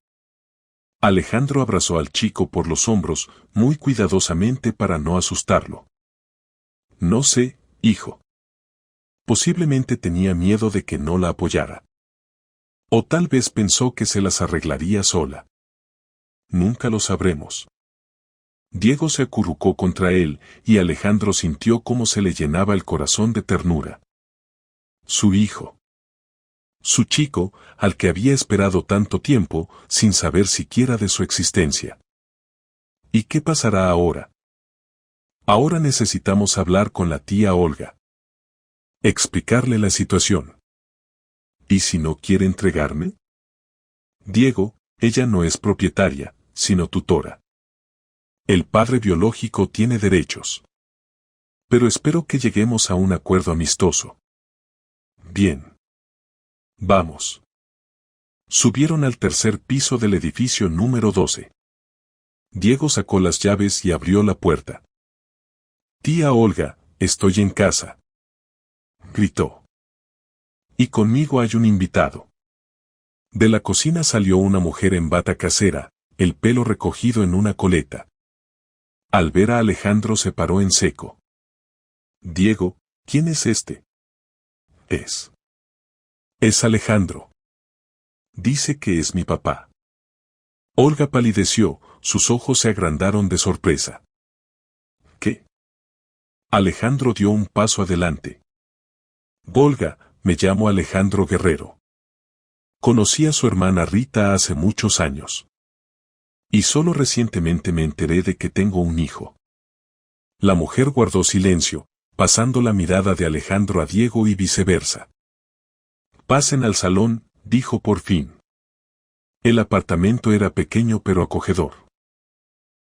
Alejandro abrazó al chico por los hombros, muy cuidadosamente para no asustarlo. No sé, hijo. Posiblemente tenía miedo de que no la apoyara. O tal vez pensó que se las arreglaría sola. Nunca lo sabremos. Diego se acurrucó contra él, y Alejandro sintió cómo se le llenaba el corazón de ternura. Su hijo. Su chico, al que había esperado tanto tiempo, sin saber siquiera de su existencia. ¿Y qué pasará ahora? Ahora necesitamos hablar con la tía Olga. Explicarle la situación. ¿Y si no quiere entregarme? Diego, ella no es propietaria, sino tutora. El padre biológico tiene derechos. Pero espero que lleguemos a un acuerdo amistoso. Bien. Vamos. Subieron al tercer piso del edificio número 12. Diego sacó las llaves y abrió la puerta. Tía Olga, estoy en casa. Gritó. Y conmigo hay un invitado. De la cocina salió una mujer en bata casera, el pelo recogido en una coleta. Al ver a Alejandro se paró en seco. Diego, ¿quién es este? Es Alejandro. Dice que es mi papá. Olga palideció, sus ojos se agrandaron de sorpresa. ¿Qué? Alejandro dio un paso adelante. Olga, me llamo Alejandro Guerrero. Conocí a su hermana Rita hace muchos años. Y solo recientemente me enteré de que tengo un hijo. La mujer guardó silencio, pasando la mirada de Alejandro a Diego y viceversa. Pasen al salón, dijo por fin. El apartamento era pequeño pero acogedor.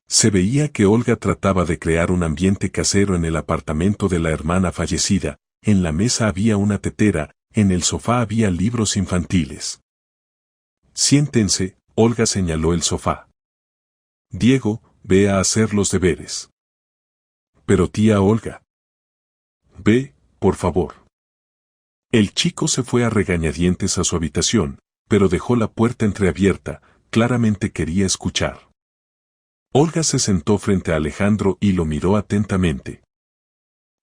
Se veía que Olga trataba de crear un ambiente casero en el apartamento de la hermana fallecida. En la mesa había una tetera, en el sofá había libros infantiles. Siéntense, Olga señaló el sofá. Diego, ve a hacer los deberes. Pero tía Olga. Ve, por favor. El chico se fue a regañadientes a su habitación, pero dejó la puerta entreabierta, claramente quería escuchar. Olga se sentó frente a Alejandro y lo miró atentamente.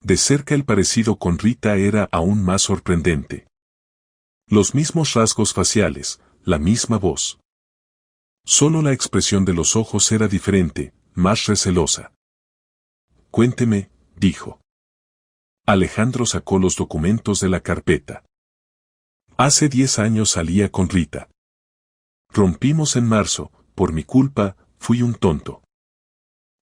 De cerca el parecido con Rita era aún más sorprendente. Los mismos rasgos faciales, la misma voz. Solo la expresión de los ojos era diferente, más recelosa. Cuénteme, dijo. Alejandro sacó los documentos de la carpeta. Hace 10 años salía con Rita. Rompimos en marzo, por mi culpa, fui un tonto.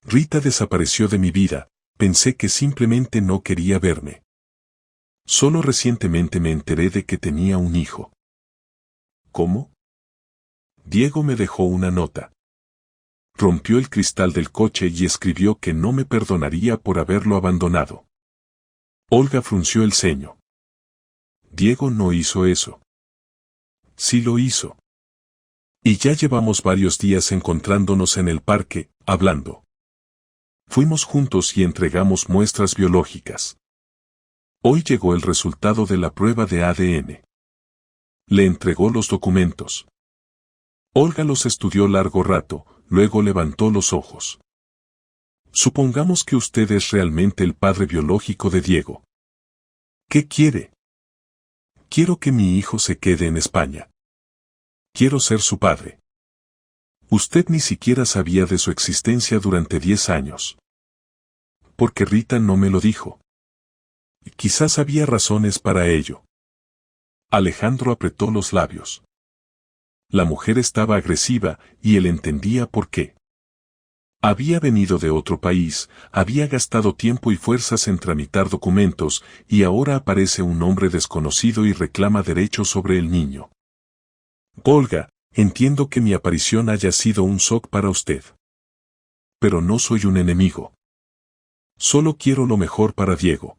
Rita desapareció de mi vida, pensé que simplemente no quería verme. Solo recientemente me enteré de que tenía un hijo. ¿Cómo? Diego me dejó una nota. Rompió el cristal del coche y escribió que no me perdonaría por haberlo abandonado. Olga frunció el ceño. Diego no hizo eso. Sí lo hizo. Y ya llevamos varios días encontrándonos en el parque, hablando. Fuimos juntos y entregamos muestras biológicas. Hoy llegó el resultado de la prueba de ADN. Le entregó los documentos. Olga los estudió largo rato, luego levantó los ojos. Supongamos que usted es realmente el padre biológico de Diego. ¿Qué quiere? Quiero que mi hijo se quede en España. Quiero ser su padre. Usted ni siquiera sabía de su existencia durante 10 años. Porque Rita no me lo dijo. Quizás había razones para ello. Alejandro apretó los labios. La mujer estaba agresiva y él entendía por qué. Había venido de otro país, había gastado tiempo y fuerzas en tramitar documentos, y ahora aparece un hombre desconocido y reclama derechos sobre el niño. Olga, entiendo que mi aparición haya sido un shock para usted. Pero no soy un enemigo. Solo quiero lo mejor para Diego.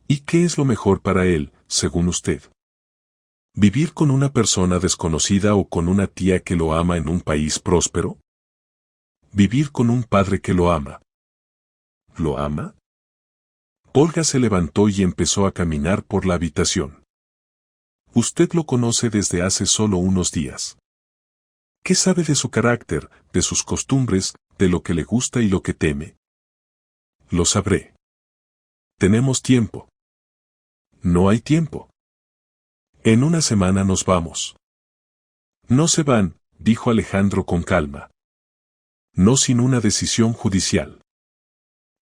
¿Y qué es lo mejor para él, según usted? ¿Vivir con una persona desconocida o con una tía que lo ama en un país próspero? Vivir con un padre que lo ama. ¿Lo ama? Olga se levantó y empezó a caminar por la habitación. Usted lo conoce desde hace solo unos días. ¿Qué sabe de su carácter, de sus costumbres, de lo que le gusta y lo que teme? Lo sabré. Tenemos tiempo. No hay tiempo. En una semana nos vamos. No se van, dijo Alejandro con calma. No sin una decisión judicial.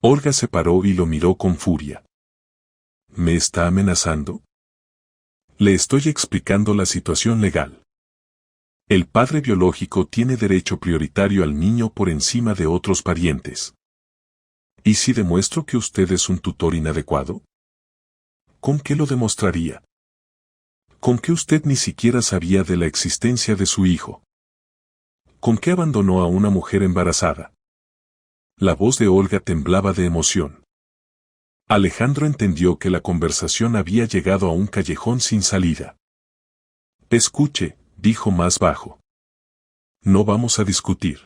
Olga se paró y lo miró con furia. ¿Me está amenazando? Le estoy explicando la situación legal. El padre biológico tiene derecho prioritario al niño por encima de otros parientes. ¿Y si demuestro que usted es un tutor inadecuado? ¿Con qué lo demostraría? ¿Con qué usted ni siquiera sabía de la existencia de su hijo? ¿Con qué abandonó a una mujer embarazada? La voz de Olga temblaba de emoción. Alejandro entendió que la conversación había llegado a un callejón sin salida. Escuche, dijo más bajo. No vamos a discutir.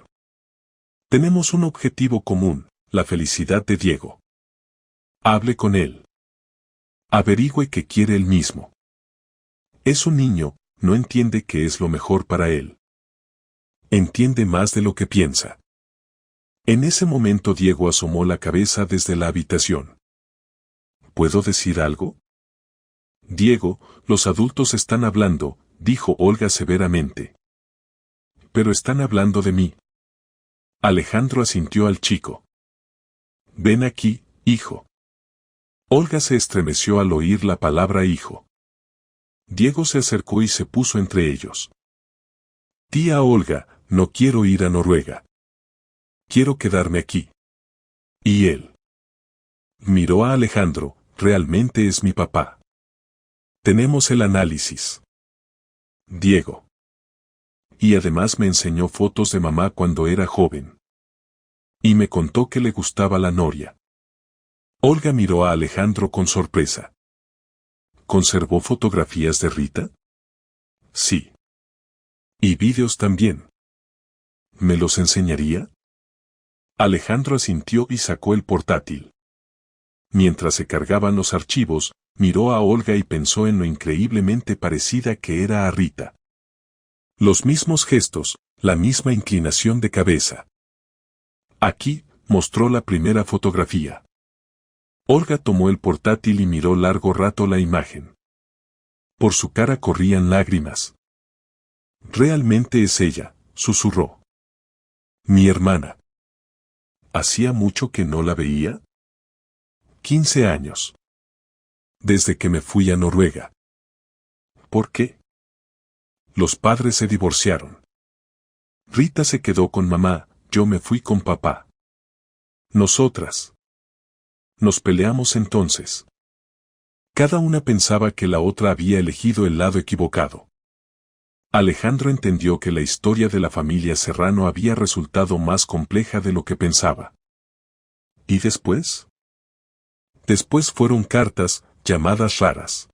Tenemos un objetivo común, la felicidad de Diego. Hable con él. Averigüe qué quiere él mismo. Es un niño, no entiende qué es lo mejor para él. Entiende más de lo que piensa. En ese momento Diego asomó la cabeza desde la habitación. ¿Puedo decir algo? Diego, los adultos están hablando, dijo Olga severamente. Pero están hablando de mí. Alejandro asintió al chico. Ven aquí, hijo. Olga se estremeció al oír la palabra hijo. Diego se acercó y se puso entre ellos. Tía Olga, no quiero ir a Noruega. Quiero quedarme aquí. ¿Y él? Miró a Alejandro, realmente es mi papá. Tenemos el análisis. Diego. Y además me enseñó fotos de mamá cuando era joven. Y me contó que le gustaba la noria. Olga miró a Alejandro con sorpresa. ¿Conservó fotografías de Rita? Sí. ¿Y vídeos también? ¿Me los enseñaría? Alejandro asintió y sacó el portátil. Mientras se cargaban los archivos, miró a Olga y pensó en lo increíblemente parecida que era a Rita. Los mismos gestos, la misma inclinación de cabeza. Aquí, mostró la primera fotografía. Olga tomó el portátil y miró largo rato la imagen. Por su cara corrían lágrimas. Realmente es ella, susurró. Mi hermana. ¿Hacía mucho que no la veía? 15 años. Desde que me fui a Noruega. ¿Por qué? Los padres se divorciaron. Rita se quedó con mamá, yo me fui con papá. Nosotras. Nos peleamos entonces. Cada una pensaba que la otra había elegido el lado equivocado. Alejandro entendió que la historia de la familia Serrano había resultado más compleja de lo que pensaba. ¿Y después? Después fueron cartas, llamadas raras.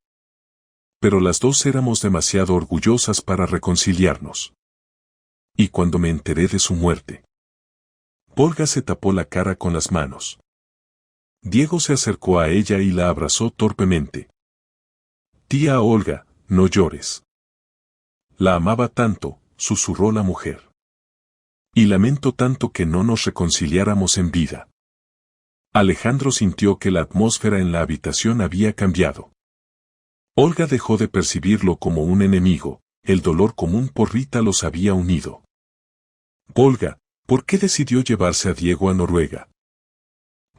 Pero las dos éramos demasiado orgullosas para reconciliarnos. Y cuando me enteré de su muerte. Olga se tapó la cara con las manos. Diego se acercó a ella y la abrazó torpemente. Tía Olga, no llores. La amaba tanto, susurró la mujer. Y lamento tanto que no nos reconciliáramos en vida. Alejandro sintió que la atmósfera en la habitación había cambiado. Olga dejó de percibirlo como un enemigo, el dolor común por Rita los había unido. Olga, ¿por qué decidió llevarse a Diego a Noruega?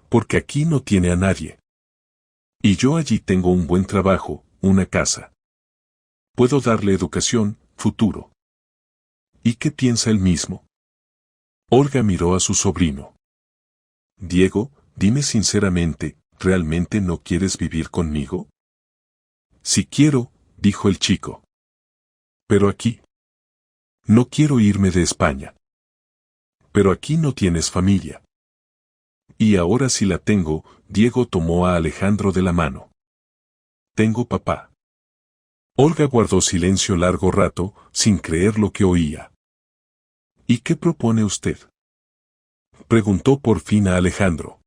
Porque aquí no tiene a nadie. Y yo allí tengo un buen trabajo, una casa. Puedo darle educación, futuro. ¿Y qué piensa él mismo? Olga miró a su sobrino. Diego, dime sinceramente, ¿realmente no quieres vivir conmigo? Sí quiero, dijo el chico. Pero aquí. No quiero irme de España. Pero aquí no tienes familia. Y ahora sí la tengo, Diego tomó a Alejandro de la mano. Tengo papá. Olga guardó silencio largo rato, sin creer lo que oía. ¿Y qué propone usted? Preguntó por fin a Alejandro.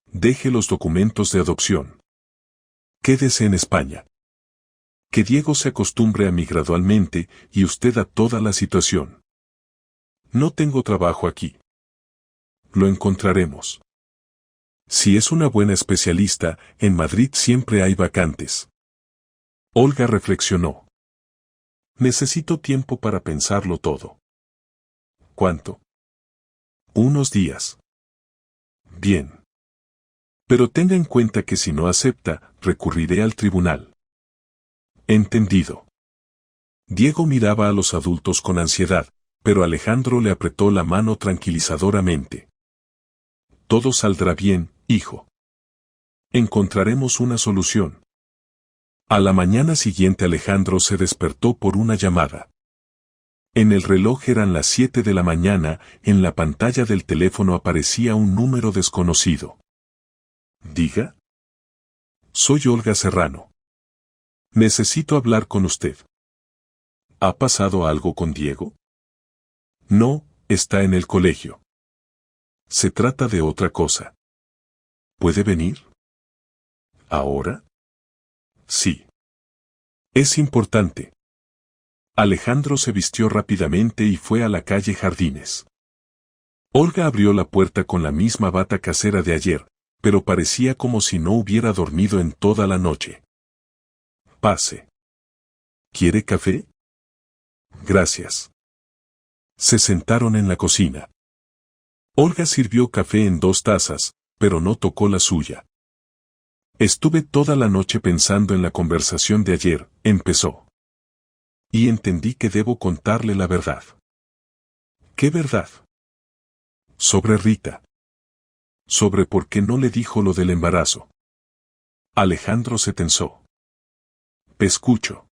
Deje los documentos de adopción. Quédese en España. Que Diego se acostumbre a mí gradualmente y usted a toda la situación. No tengo trabajo aquí. Lo encontraremos. Si es una buena especialista, en Madrid siempre hay vacantes. Olga reflexionó. Necesito tiempo para pensarlo todo. ¿Cuánto? Unos días. Bien. Pero tenga en cuenta que si no acepta, recurriré al tribunal. Entendido. Diego miraba a los adultos con ansiedad, pero Alejandro le apretó la mano tranquilizadoramente. Todo saldrá bien, hijo. Encontraremos una solución. A la mañana siguiente Alejandro se despertó por una llamada. En el reloj eran las 7 de la mañana, en la pantalla del teléfono aparecía un número desconocido. Diga. Soy Olga Serrano. Necesito hablar con usted. ¿Ha pasado algo con Diego? No, está en el colegio. Se trata de otra cosa. ¿Puede venir? ¿Ahora? Sí. Es importante. Alejandro se vistió rápidamente y fue a la calle Jardines. Olga abrió la puerta con la misma bata casera de ayer, pero parecía como si no hubiera dormido en toda la noche. Pase. ¿Quiere café? Gracias. Se sentaron en la cocina. Olga sirvió café en 2 tazas, pero no tocó la suya. Estuve toda la noche pensando en la conversación de ayer, empezó. Y entendí que debo contarle la verdad. ¿Qué verdad? Sobre Rita. Sobre por qué no le dijo lo del embarazo. Alejandro se tensó. Escucho.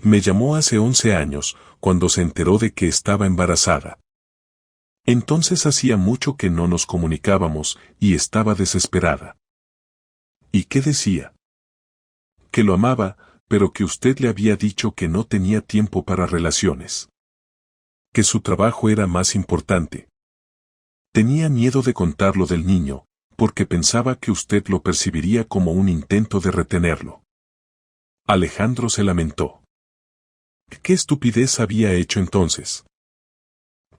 Me llamó hace 11 años, cuando se enteró de que estaba embarazada. Entonces hacía mucho que no nos comunicábamos, y estaba desesperada. ¿Y qué decía? Que lo amaba, pero que usted le había dicho que no tenía tiempo para relaciones. Que su trabajo era más importante. Tenía miedo de contar lo del niño, porque pensaba que usted lo percibiría como un intento de retenerlo. Alejandro se lamentó. ¿Qué estupidez había hecho entonces?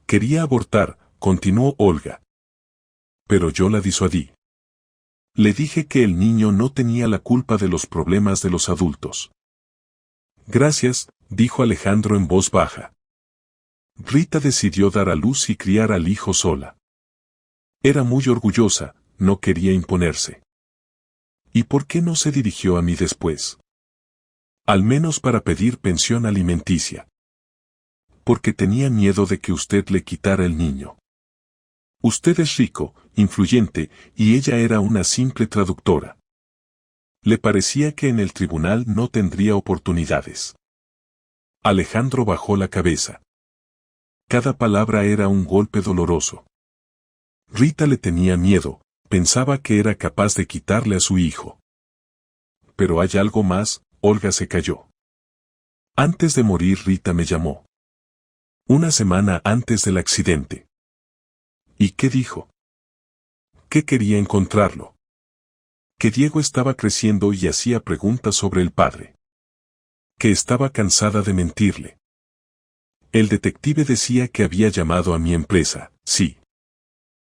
Quería abortar, continuó Olga. Pero yo la disuadí. Le dije que el niño no tenía la culpa de los problemas de los adultos. Gracias, dijo Alejandro en voz baja. Rita decidió dar a luz y criar al hijo sola. Era muy orgullosa, no quería imponerse. ¿Y por qué no se dirigió a mí después? Al menos para pedir pensión alimenticia. Porque tenía miedo de que usted le quitara el niño. Usted es rico, influyente, y ella era una simple traductora. Le parecía que en el tribunal no tendría oportunidades. Alejandro bajó la cabeza. Cada palabra era un golpe doloroso. Rita le tenía miedo, pensaba que era capaz de quitarle a su hijo. Pero hay algo más, Olga se calló. Antes de morir Rita me llamó. Una semana antes del accidente. ¿Y qué dijo? Que quería encontrarlo. Que Diego estaba creciendo y hacía preguntas sobre el padre. Que estaba cansada de mentirle. El detective decía que había llamado a mi empresa, sí.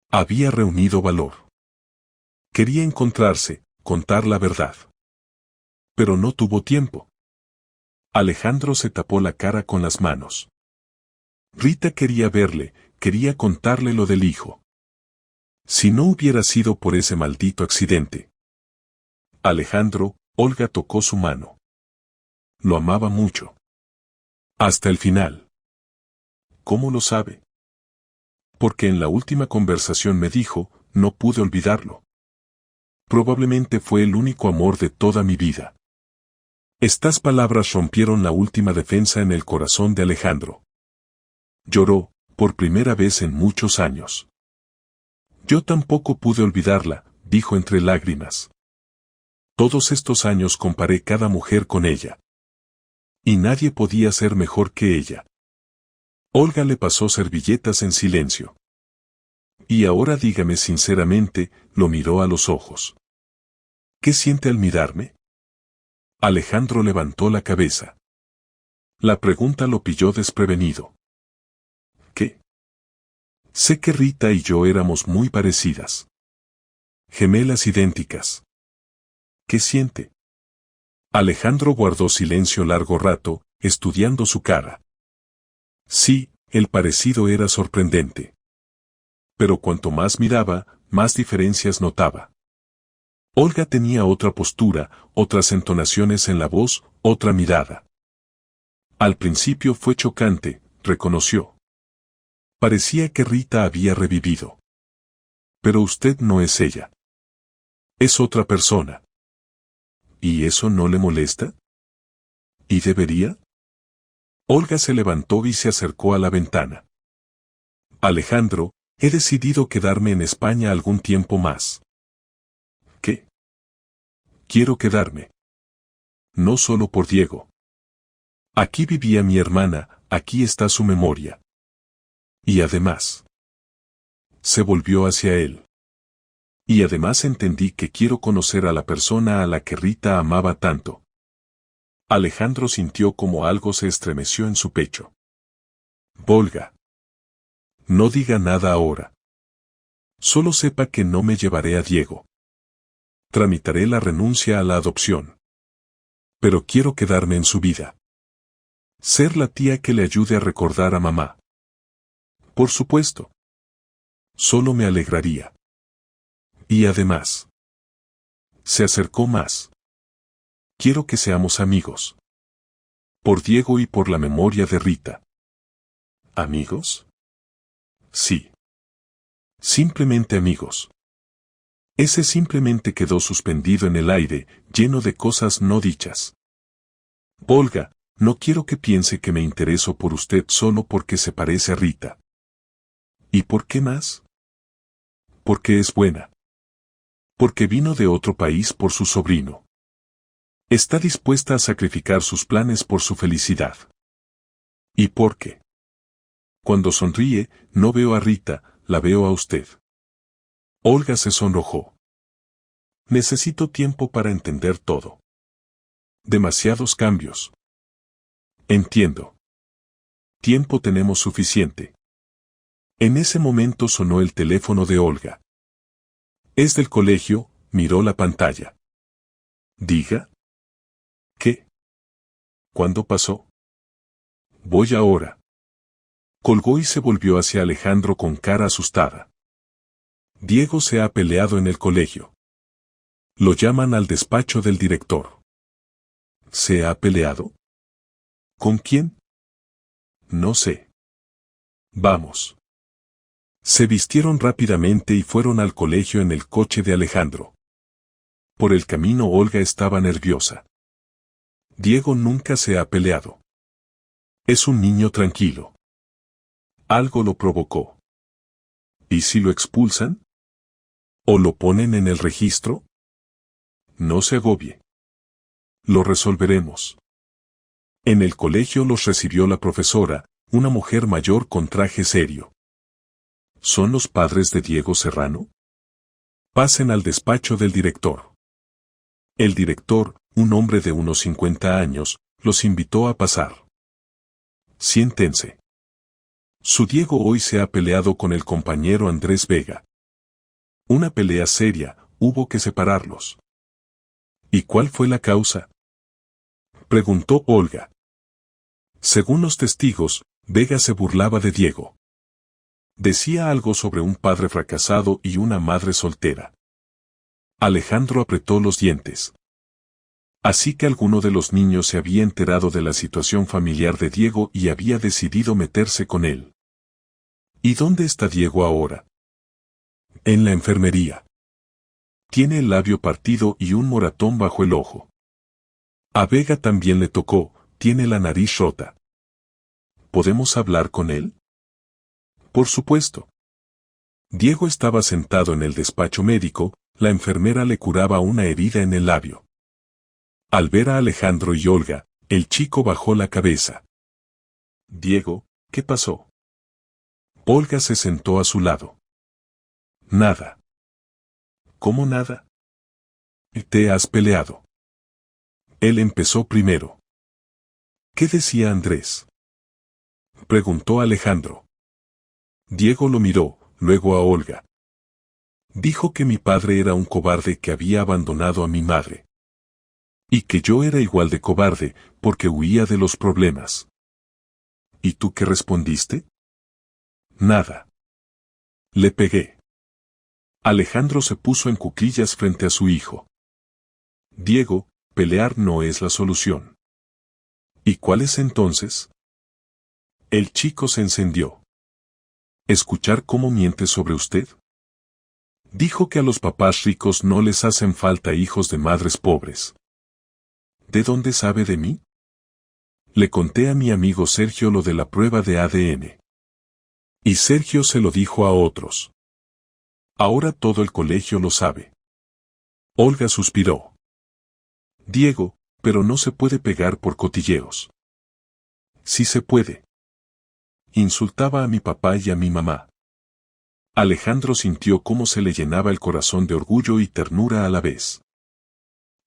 Había reunido valor. Quería encontrarse, contar la verdad. Pero no tuvo tiempo. Alejandro se tapó la cara con las manos. Rita quería verle, quería contarle lo del hijo. Si no hubiera sido por ese maldito accidente. Alejandro, Olga tocó su mano. Lo amaba mucho. Hasta el final. ¿Cómo lo sabe? Porque en la última conversación me dijo, no pude olvidarlo. Probablemente fue el único amor de toda mi vida. Estas palabras rompieron la última defensa en el corazón de Alejandro. Lloró, por primera vez en muchos años. Yo tampoco pude olvidarla, dijo entre lágrimas. Todos estos años comparé cada mujer con ella. Y nadie podía ser mejor que ella. Olga le pasó servilletas en silencio. Y ahora dígame sinceramente, lo miró a los ojos. ¿Qué siente al mirarme? Alejandro levantó la cabeza. La pregunta lo pilló desprevenido. ¿Qué? Sé que Rita y yo éramos muy parecidas. Gemelas idénticas. ¿Qué siente? Alejandro guardó silencio largo rato, estudiando su cara. Sí, el parecido era sorprendente. Pero cuanto más miraba, más diferencias notaba. Olga tenía otra postura, otras entonaciones en la voz, otra mirada. Al principio fue chocante, reconoció. Parecía que Rita había revivido. Pero usted no es ella. Es otra persona. ¿Y eso no le molesta? ¿Y debería? Olga se levantó y se acercó a la ventana. Alejandro, he decidido quedarme en España algún tiempo más. ¿Qué? Quiero quedarme. No solo por Diego. Aquí vivía mi hermana, aquí está su memoria. Y además. Se volvió hacia él. Y además entendí que quiero conocer a la persona a la que Rita amaba tanto. Alejandro sintió como algo se estremeció en su pecho. Volga. No diga nada ahora. Solo sepa que no me llevaré a Diego. Tramitaré la renuncia a la adopción. Pero quiero quedarme en su vida. Ser la tía que le ayude a recordar a mamá. Por supuesto. Solo me alegraría. Y además. Se acercó más. Quiero que seamos amigos. Por Diego y por la memoria de Rita. ¿Amigos? Sí. Simplemente amigos. Ese simplemente quedó suspendido en el aire, lleno de cosas no dichas. Volga, no quiero que piense que me intereso por usted solo porque se parece a Rita. ¿Y por qué más? Porque es buena. Porque vino de otro país por su sobrino. Está dispuesta a sacrificar sus planes por su felicidad. ¿Y por qué? Cuando sonríe, no veo a Rita, la veo a usted. Olga se sonrojó. Necesito tiempo para entender todo. Demasiados cambios. Entiendo. Tiempo tenemos suficiente. En ese momento sonó el teléfono de Olga. Es del colegio, miró la pantalla. Diga. ¿Qué? ¿Cuándo pasó? Voy ahora. Colgó y se volvió hacia Alejandro con cara asustada. Diego se ha peleado en el colegio. Lo llaman al despacho del director. ¿Se ha peleado? ¿Con quién? No sé. Vamos. Se vistieron rápidamente y fueron al colegio en el coche de Alejandro. Por el camino Olga estaba nerviosa. Diego nunca se ha peleado. Es un niño tranquilo. Algo lo provocó. ¿Y si lo expulsan? ¿O lo ponen en el registro? No se agobie. Lo resolveremos. En el colegio los recibió la profesora, una mujer mayor con traje serio. ¿Son los padres de Diego Serrano? Pasen al despacho del director. El director, un hombre de unos 50 años, los invitó a pasar. Siéntense. Su Diego hoy se ha peleado con el compañero Andrés Vega. Una pelea seria, hubo que separarlos. ¿Y cuál fue la causa? Preguntó Olga. Según los testigos, Vega se burlaba de Diego. Decía algo sobre un padre fracasado y una madre soltera. Alejandro apretó los dientes. Así que alguno de los niños se había enterado de la situación familiar de Diego y había decidido meterse con él. ¿Y dónde está Diego ahora? En la enfermería. Tiene el labio partido y un moratón bajo el ojo. A Vega también le tocó, tiene la nariz rota. ¿Podemos hablar con él? Por supuesto. Diego estaba sentado en el despacho médico, la enfermera le curaba una herida en el labio. Al ver a Alejandro y Olga, el chico bajó la cabeza. Diego, ¿qué pasó? Olga se sentó a su lado. Nada. ¿Cómo nada? ¿Te has peleado? Él empezó primero. ¿Qué decía Andrés? Preguntó Alejandro. Diego lo miró, luego a Olga. Dijo que mi padre era un cobarde que había abandonado a mi madre. Y que yo era igual de cobarde, porque huía de los problemas. ¿Y tú qué respondiste? Nada. Le pegué. Alejandro se puso en cuclillas frente a su hijo. Diego, pelear no es la solución. ¿Y cuál es entonces? El chico se encendió. ¿Escuchar cómo miente sobre usted? Dijo que a los papás ricos no les hacen falta hijos de madres pobres. ¿De dónde sabe de mí? Le conté a mi amigo Sergio lo de la prueba de ADN. Y Sergio se lo dijo a otros. Ahora todo el colegio lo sabe. Olga suspiró. Diego, pero no se puede pegar por cotilleos. Sí se puede. Insultaba a mi papá y a mi mamá. Alejandro sintió cómo se le llenaba el corazón de orgullo y ternura a la vez.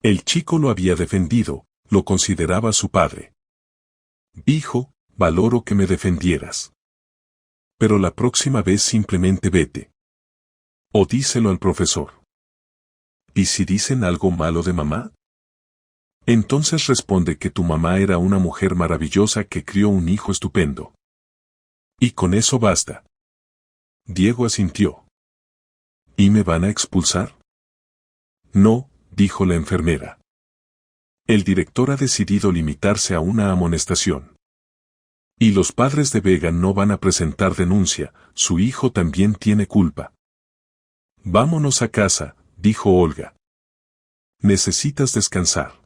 El chico lo había defendido, lo consideraba su padre. Hijo, valoro que me defendieras. Pero la próxima vez simplemente vete. O díselo al profesor. ¿Y si dicen algo malo de mamá? Entonces responde que tu mamá era una mujer maravillosa que crió un hijo estupendo. Y con eso basta. Diego asintió. ¿Y me van a expulsar? No, dijo la enfermera. El director ha decidido limitarse a una amonestación. Y los padres de Vega no van a presentar denuncia, su hijo también tiene culpa. Vámonos a casa, dijo Olga. Necesitas descansar.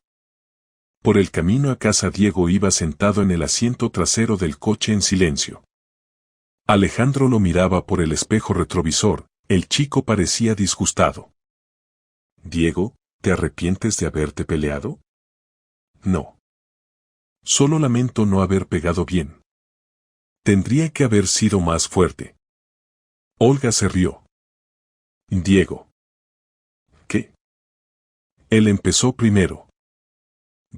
Por el camino a casa Diego iba sentado en el asiento trasero del coche en silencio. Alejandro lo miraba por el espejo retrovisor, el chico parecía disgustado. Diego, ¿te arrepientes de haberte peleado? No. Solo lamento no haber pegado bien. Tendría que haber sido más fuerte. Olga se rió. Diego. ¿Qué? Él empezó primero.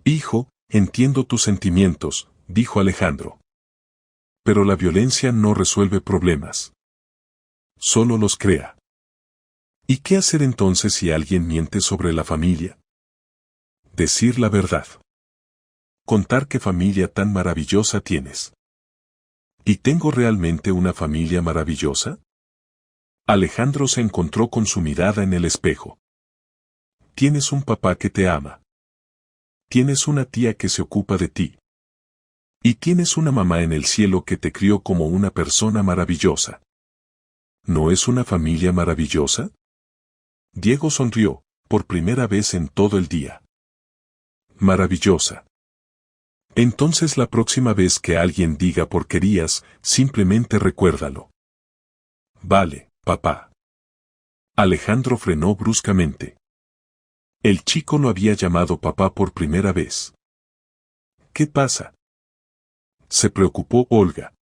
Hijo, entiendo tus sentimientos, dijo Alejandro. Pero la violencia no resuelve problemas. Solo los crea. ¿Y qué hacer entonces si alguien miente sobre la familia? Decir la verdad. Contar qué familia tan maravillosa tienes. ¿Y tengo realmente una familia maravillosa? Alejandro se encontró con su mirada en el espejo. Tienes un papá que te ama. Tienes una tía que se ocupa de ti. Y tienes una mamá en el cielo que te crió como una persona maravillosa. ¿No es una familia maravillosa? Diego sonrió, por primera vez en todo el día. Maravillosa. Entonces la próxima vez que alguien diga porquerías, simplemente recuérdalo. Vale, papá. Alejandro frenó bruscamente. El chico lo había llamado papá por primera vez. ¿Qué pasa? Se preocupó Olga.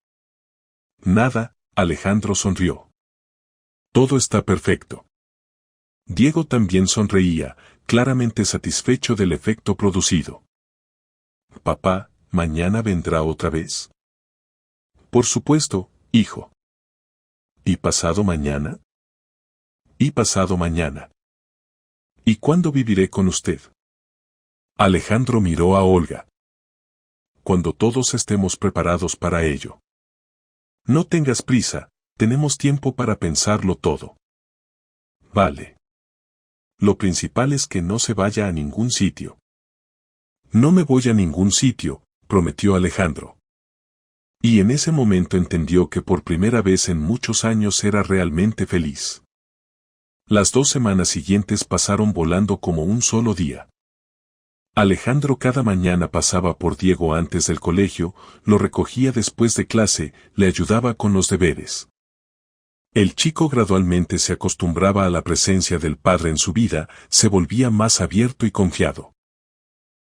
Nada, Alejandro sonrió. Todo está perfecto. Diego también sonreía, claramente satisfecho del efecto producido. Papá, ¿mañana vendrá otra vez? Por supuesto, hijo. ¿Y pasado mañana? Y pasado mañana. ¿Y cuándo viviré con usted? Alejandro miró a Olga. Cuando todos estemos preparados para ello. No tengas prisa, tenemos tiempo para pensarlo todo. Vale. Lo principal es que no se vaya a ningún sitio. No me voy a ningún sitio, prometió Alejandro. Y en ese momento entendió que por primera vez en muchos años era realmente feliz. Las 2 semanas siguientes pasaron volando como un solo día. Alejandro cada mañana pasaba por Diego antes del colegio, lo recogía después de clase, le ayudaba con los deberes. El chico gradualmente se acostumbraba a la presencia del padre en su vida, se volvía más abierto y confiado.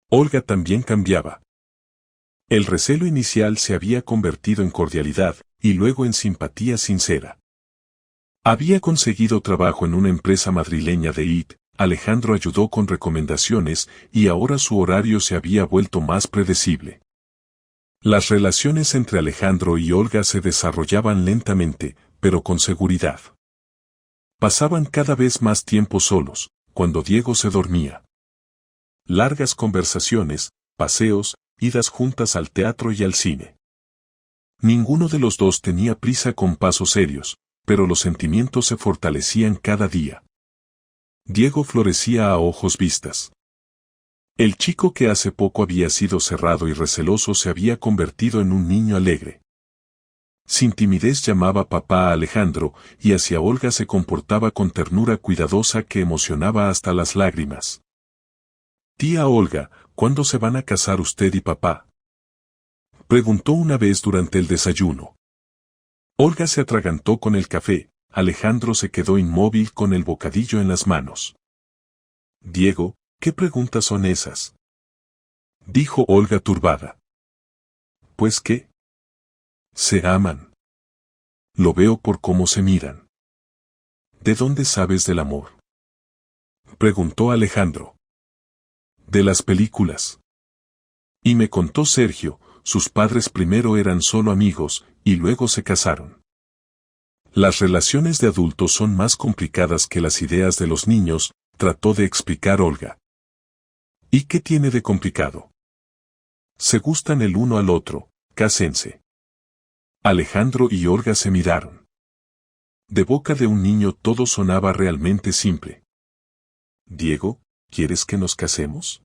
Olga también cambiaba. El recelo inicial se había convertido en cordialidad, y luego en simpatía sincera. Había conseguido trabajo en una empresa madrileña de IT, Alejandro ayudó con recomendaciones y ahora su horario se había vuelto más predecible. Las relaciones entre Alejandro y Olga se desarrollaban lentamente, pero con seguridad. Pasaban cada vez más tiempo solos, cuando Diego se dormía. Largas conversaciones, paseos, idas juntas al teatro y al cine. Ninguno de los dos tenía prisa con pasos serios, pero los sentimientos se fortalecían cada día. Diego florecía a ojos vistas. El chico que hace poco había sido cerrado y receloso se había convertido en un niño alegre. Sin timidez llamaba papá a Alejandro, y hacia Olga se comportaba con ternura cuidadosa que emocionaba hasta las lágrimas. Tía Olga, ¿Cuándo se van a casar usted y papá? Preguntó una vez durante el desayuno. Olga se atragantó con el café, Alejandro se quedó inmóvil con el bocadillo en las manos. Diego, ¿qué preguntas son esas? Dijo Olga turbada. ¿Pues qué? Se aman. Lo veo por cómo se miran. ¿De dónde sabes del amor? Preguntó Alejandro. De las películas. Y me contó Sergio, sus padres primero eran solo amigos, y luego se casaron. Las relaciones de adultos son más complicadas que las ideas de los niños, trató de explicar Olga. ¿Y qué tiene de complicado? Se gustan el uno al otro, cásense. Alejandro y Olga se miraron. De boca de un niño todo sonaba realmente simple. Diego, ¿quieres que nos casemos?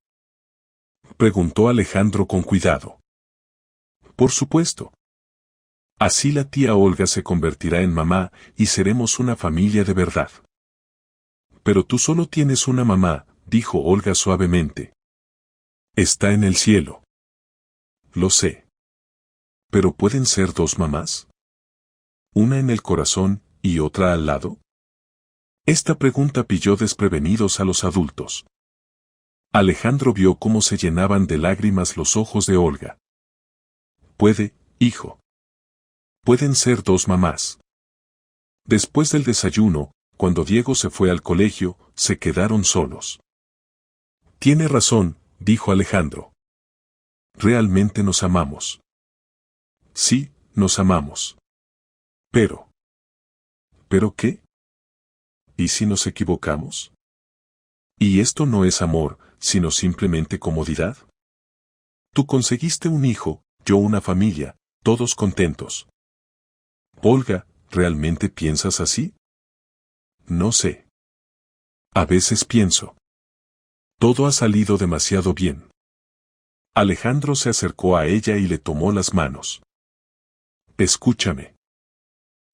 Preguntó Alejandro con cuidado. Por supuesto. Así la tía Olga se convertirá en mamá y seremos una familia de verdad. Pero tú solo tienes una mamá, dijo Olga suavemente. Está en el cielo. Lo sé. ¿Pero pueden ser dos mamás? ¿Una en el corazón y otra al lado? Esta pregunta pilló desprevenidos a los adultos. Alejandro vio cómo se llenaban de lágrimas los ojos de Olga. Puede, hijo. Pueden ser dos mamás. Después del desayuno, cuando Diego se fue al colegio, se quedaron solos. Tiene razón, dijo Alejandro. Realmente nos amamos. Sí, nos amamos. Pero. ¿Pero qué? ¿Y si nos equivocamos? ¿Y esto no es amor, sino simplemente comodidad? Tú conseguiste un hijo, yo una familia, todos contentos. Olga, ¿realmente piensas así? No sé. A veces pienso. Todo ha salido demasiado bien. Alejandro se acercó a ella y le tomó las manos. Escúchame.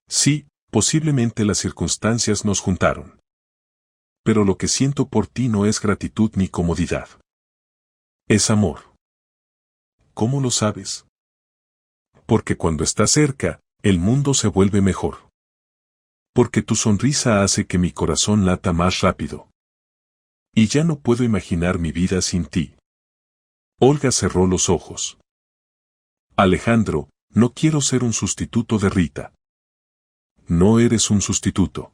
Sí, posiblemente las circunstancias nos juntaron. Pero lo que siento por ti no es gratitud ni comodidad. Es amor. ¿Cómo lo sabes? Porque cuando estás cerca, el mundo se vuelve mejor. Porque tu sonrisa hace que mi corazón lata más rápido. Y ya no puedo imaginar mi vida sin ti. Olga cerró los ojos. Alejandro, no quiero ser un sustituto de Rita. No eres un sustituto.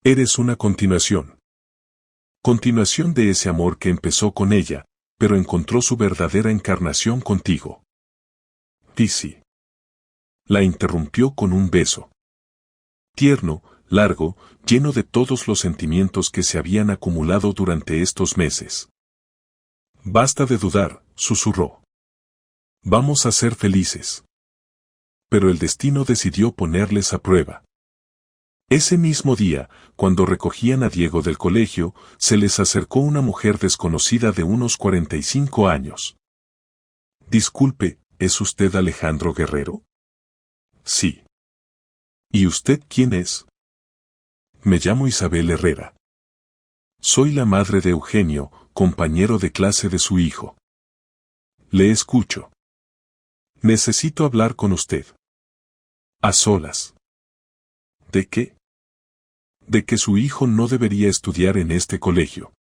Eres una continuación. Continuación de ese amor que empezó con ella, pero encontró su verdadera encarnación contigo. Tizi. La interrumpió con un beso. Tierno, largo, lleno de todos los sentimientos que se habían acumulado durante estos meses. Basta de dudar, susurró. Vamos a ser felices. Pero el destino decidió ponerles a prueba. Ese mismo día, cuando recogían a Diego del colegio, se les acercó una mujer desconocida de unos 45 años. Disculpe, ¿es usted Alejandro Guerrero? Sí. ¿Y usted quién es? Me llamo Isabel Herrera. Soy la madre de Eugenio, compañero de clase de su hijo. Le escucho. Necesito hablar con usted. A solas. ¿De qué? De que su hijo no debería estudiar en este colegio.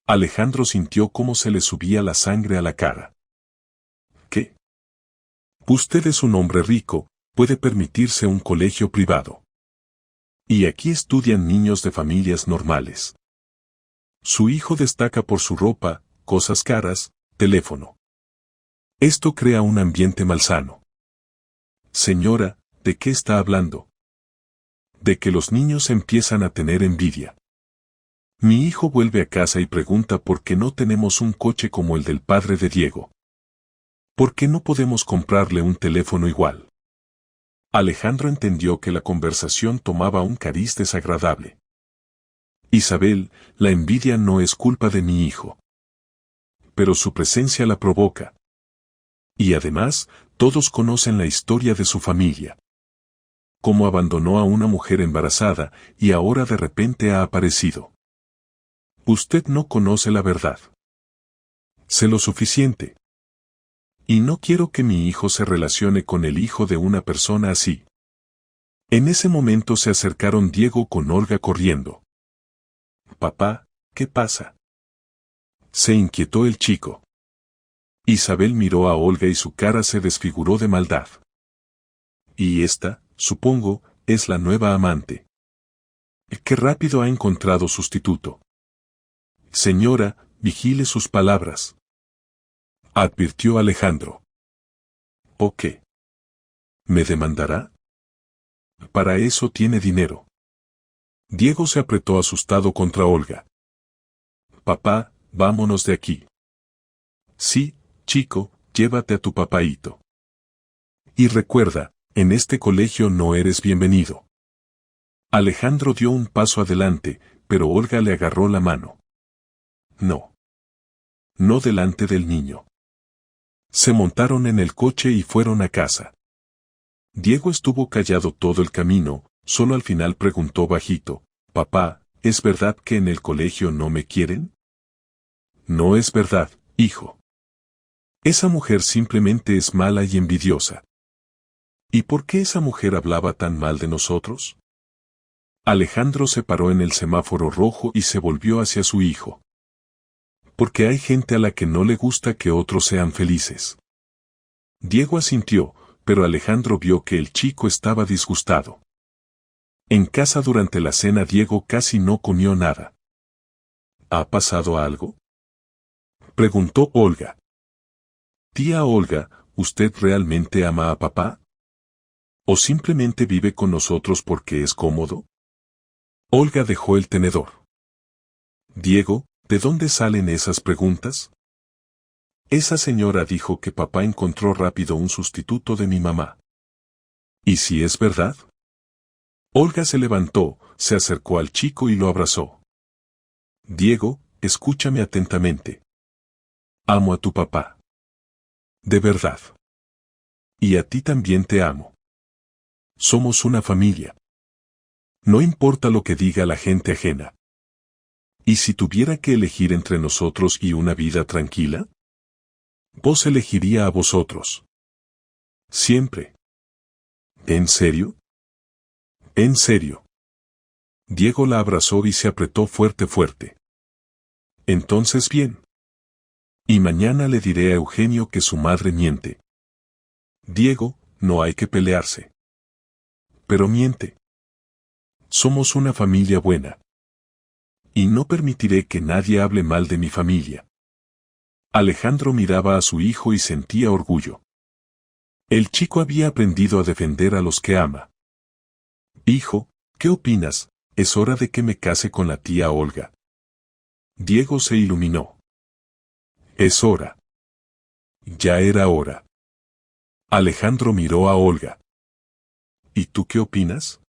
Alejandro sintió cómo se le subía la sangre a la cara. ¿Qué? Usted es un hombre rico, puede permitirse un colegio privado. Y aquí estudian niños de familias normales. Su hijo destaca por su ropa, cosas caras, teléfono. Esto crea un ambiente malsano. Señora, ¿de qué está hablando? De que los niños empiezan a tener envidia. Mi hijo vuelve a casa y pregunta por qué no tenemos un coche como el del padre de Diego. ¿Por qué no podemos comprarle un teléfono igual? Alejandro entendió que la conversación tomaba un cariz desagradable. Isabel, la envidia no es culpa de mi hijo. Pero su presencia la provoca. Y además, todos conocen la historia de su familia. Cómo abandonó a una mujer embarazada y ahora de repente ha aparecido. Usted no conoce la verdad. Sé lo suficiente. Y no quiero que mi hijo se relacione con el hijo de una persona así. En ese momento se acercaron Diego con Olga corriendo. Papá, ¿qué pasa? Se inquietó el chico. Isabel miró a Olga y su cara se desfiguró de maldad. Y esta, supongo, es la nueva amante. Qué rápido ha encontrado sustituto. Señora, vigile sus palabras. Advirtió Alejandro. ¿O qué? ¿Me demandará? Para eso tiene dinero. Diego se apretó asustado contra Olga. Papá, vámonos de aquí. Sí, chico, llévate a tu papaíto. Y recuerda, en este colegio no eres bienvenido. Alejandro dio un paso adelante, pero Olga le agarró la mano. No. No delante del niño. Se montaron en el coche y fueron a casa. Diego estuvo callado todo el camino, solo al final preguntó bajito, «Papá, ¿es verdad que en el colegio no me quieren?» No es verdad, hijo. Esa mujer simplemente es mala y envidiosa. ¿Y por qué esa mujer hablaba tan mal de nosotros? Alejandro se paró en el semáforo rojo y se volvió hacia su hijo. Porque hay gente a la que no le gusta que otros sean felices. Diego asintió, pero Alejandro vio que el chico estaba disgustado. En casa durante la cena Diego casi no comió nada. ¿Ha pasado algo?, preguntó Olga. Tía Olga, ¿usted realmente ama a papá? ¿O simplemente vive con nosotros porque es cómodo? Olga dejó el tenedor. Diego, ¿de dónde salen esas preguntas? Esa señora dijo que papá encontró rápido un sustituto de mi mamá. ¿Y si es verdad? Olga se levantó, se acercó al chico y lo abrazó. Diego, escúchame atentamente. Amo a tu papá. De verdad. Y a ti también te amo. Somos una familia. No importa lo que diga la gente ajena. ¿Y si tuviera que elegir entre nosotros y una vida tranquila? Vos elegiría a vosotros. Siempre. ¿En serio? En serio. Diego la abrazó y se apretó fuerte. Entonces bien. Y mañana le diré a Eugenio que su madre miente. Diego, no hay que pelearse. Pero miente. Somos una familia buena. Y no permitiré que nadie hable mal de mi familia. Alejandro miraba a su hijo y sentía orgullo. El chico había aprendido a defender a los que ama. Hijo, ¿qué opinas? Es hora de que me case con la tía Olga. Diego se iluminó. Es hora. Ya era hora. Alejandro miró a Olga. ¿Y tú qué opinas?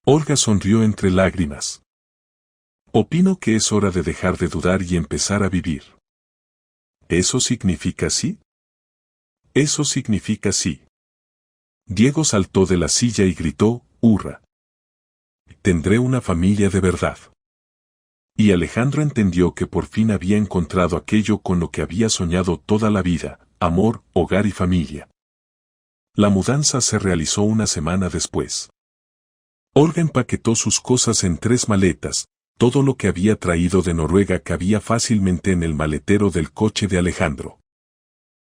Olga sonrió entre lágrimas. Opino que es hora de dejar de dudar y empezar a vivir. ¿Eso significa sí? Eso significa sí. Diego saltó de la silla y gritó, ¡hurra! Tendré una familia de verdad. Y Alejandro entendió que por fin había encontrado aquello con lo que había soñado toda la vida, amor, hogar y familia. La mudanza se realizó una semana después. Olga empaquetó sus cosas en 3 maletas, todo lo que había traído de Noruega cabía fácilmente en el maletero del coche de Alejandro.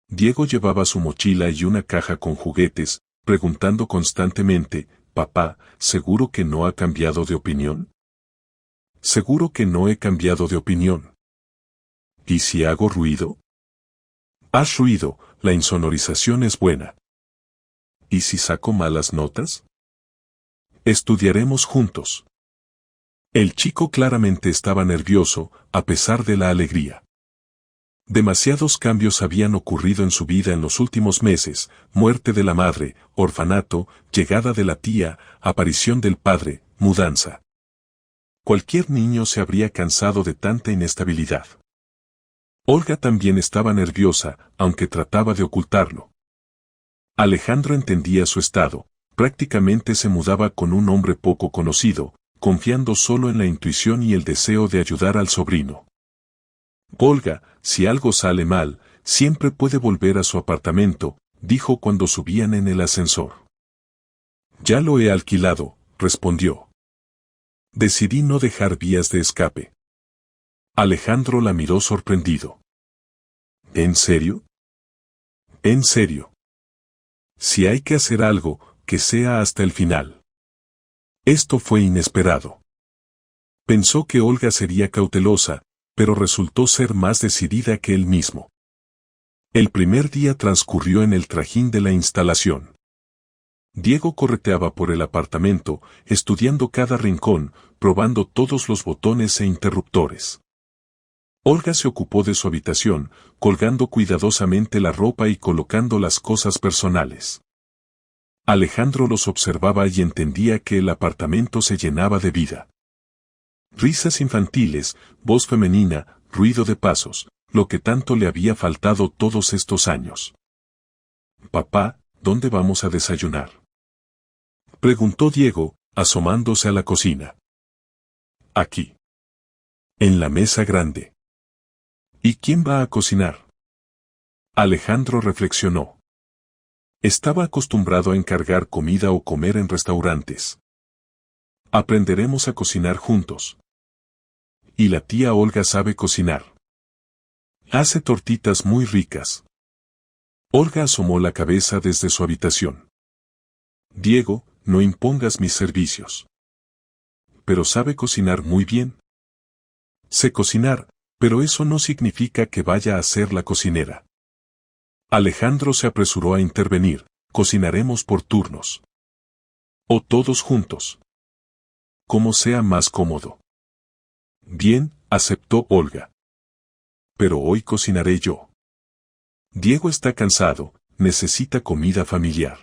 Diego llevaba su mochila y una caja con juguetes, preguntando constantemente, «Papá, ¿seguro que no ha cambiado de opinión?» «Seguro que no he cambiado de opinión». ¿Y si hago ruido? «Haz ruido, la insonorización es buena». ¿Y si saco malas notas? Estudiaremos juntos. El chico claramente estaba nervioso, a pesar de la alegría. Demasiados cambios habían ocurrido en su vida en los últimos meses: muerte de la madre, orfanato, llegada de la tía, aparición del padre, mudanza. Cualquier niño se habría cansado de tanta inestabilidad. Olga también estaba nerviosa, aunque trataba de ocultarlo. Alejandro entendía su estado, prácticamente se mudaba con un hombre poco conocido, confiando solo en la intuición y el deseo de ayudar al sobrino. Olga, si algo sale mal, siempre puede volver a su apartamento, dijo cuando subían en el ascensor. Ya lo he alquilado, respondió. Decidí no dejar vías de escape. Alejandro la miró sorprendido. ¿En serio? En serio. Si hay que hacer algo, que sea hasta el final. Esto fue inesperado. Pensó que Olga sería cautelosa, pero resultó ser más decidida que él mismo. El primer día transcurrió en el trajín de la instalación. Diego correteaba por el apartamento, estudiando cada rincón, probando todos los botones e interruptores. Olga se ocupó de su habitación, colgando cuidadosamente la ropa y colocando las cosas personales. Alejandro los observaba y entendía que el apartamento se llenaba de vida. Risas infantiles, voz femenina, ruido de pasos, lo que tanto le había faltado todos estos años. «Papá, ¿dónde vamos a desayunar?», preguntó Diego, asomándose a la cocina. «Aquí. En la mesa grande». «¿Y quién va a cocinar?». Alejandro reflexionó. Estaba acostumbrado a encargar comida o comer en restaurantes. Aprenderemos a cocinar juntos. Y la tía Olga sabe cocinar. Hace tortitas muy ricas. Olga asomó la cabeza desde su habitación. Diego, no impongas mis servicios. Pero sabe cocinar muy bien. Sé cocinar, pero eso no significa que vaya a ser la cocinera. Alejandro se apresuró a intervenir, cocinaremos por turnos. O todos juntos. Como sea más cómodo. Bien, aceptó Olga. Pero hoy cocinaré yo. Diego está cansado, necesita comida familiar.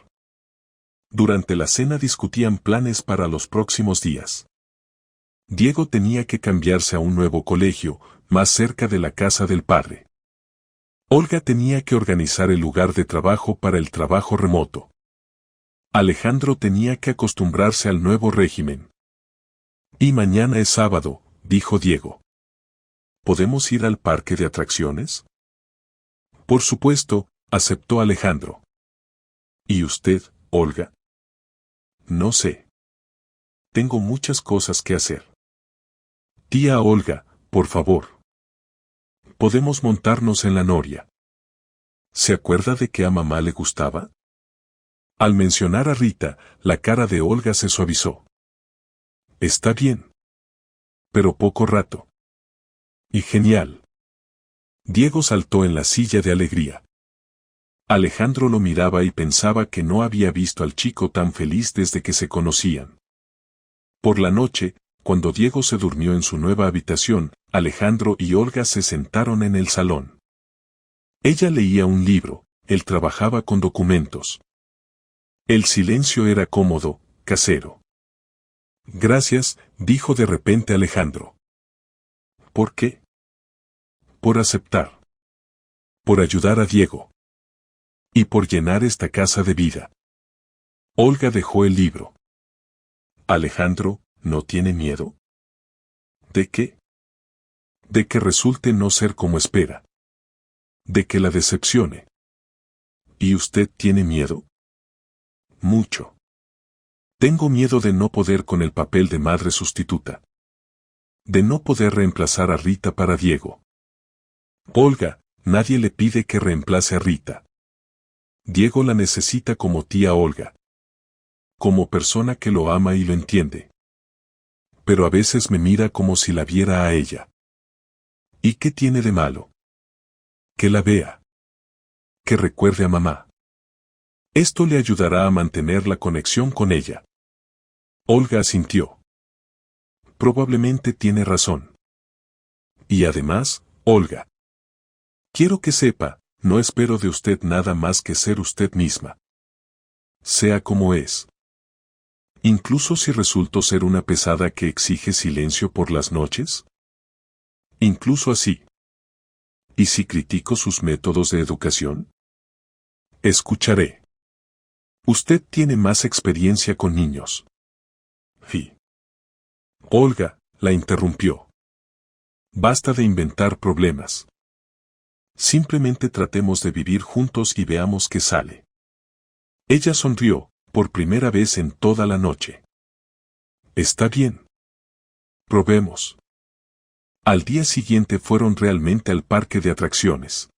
Durante la cena discutían planes para los próximos días. Diego tenía que cambiarse a un nuevo colegio, más cerca de la casa del padre. Olga tenía que organizar el lugar de trabajo para el trabajo remoto. Alejandro tenía que acostumbrarse al nuevo régimen. Y mañana es sábado, dijo Diego. ¿Podemos ir al parque de atracciones? Por supuesto, aceptó Alejandro. ¿Y usted, Olga? No sé. Tengo muchas cosas que hacer. Tía Olga, por favor. Podemos montarnos en la noria. ¿Se acuerda de que a mamá le gustaba? Al mencionar a Rita, la cara de Olga se suavizó. Está bien. Pero poco rato. Y genial. Diego saltó en la silla de alegría. Alejandro lo miraba y pensaba que no había visto al chico tan feliz desde que se conocían. Por la noche, cuando Diego se durmió en su nueva habitación, Alejandro y Olga se sentaron en el salón. Ella leía un libro, él trabajaba con documentos. El silencio era cómodo, casero. Gracias, dijo de repente Alejandro. ¿Por qué? Por aceptar. Por ayudar a Diego. Y por llenar esta casa de vida. Olga dejó el libro. Alejandro, ¿no tiene miedo? ¿De qué? De que resulte no ser como espera. De que la decepcione. ¿Y usted tiene miedo? Mucho. Tengo miedo de no poder con el papel de madre sustituta. De no poder reemplazar a Rita para Diego. Olga, nadie le pide que reemplace a Rita. Diego la necesita como tía Olga. Como persona que lo ama y lo entiende. Pero a veces me mira como si la viera a ella. ¿Y qué tiene de malo? Que la vea. Que recuerde a mamá. Esto le ayudará a mantener la conexión con ella. Olga asintió. Probablemente tiene razón. Y además, Olga. Quiero que sepa, no espero de usted nada más que ser usted misma. Sea como es. Incluso si resulto ser una pesada que exige silencio por las noches. Incluso así. ¿Y si critico sus métodos de educación? Escucharé. Usted tiene más experiencia con niños. Fi. Olga, la interrumpió. Basta de inventar problemas. Simplemente tratemos de vivir juntos y veamos qué sale. Ella sonrió, por primera vez en toda la noche. Está bien. Probemos. Al día siguiente fueron realmente al parque de atracciones.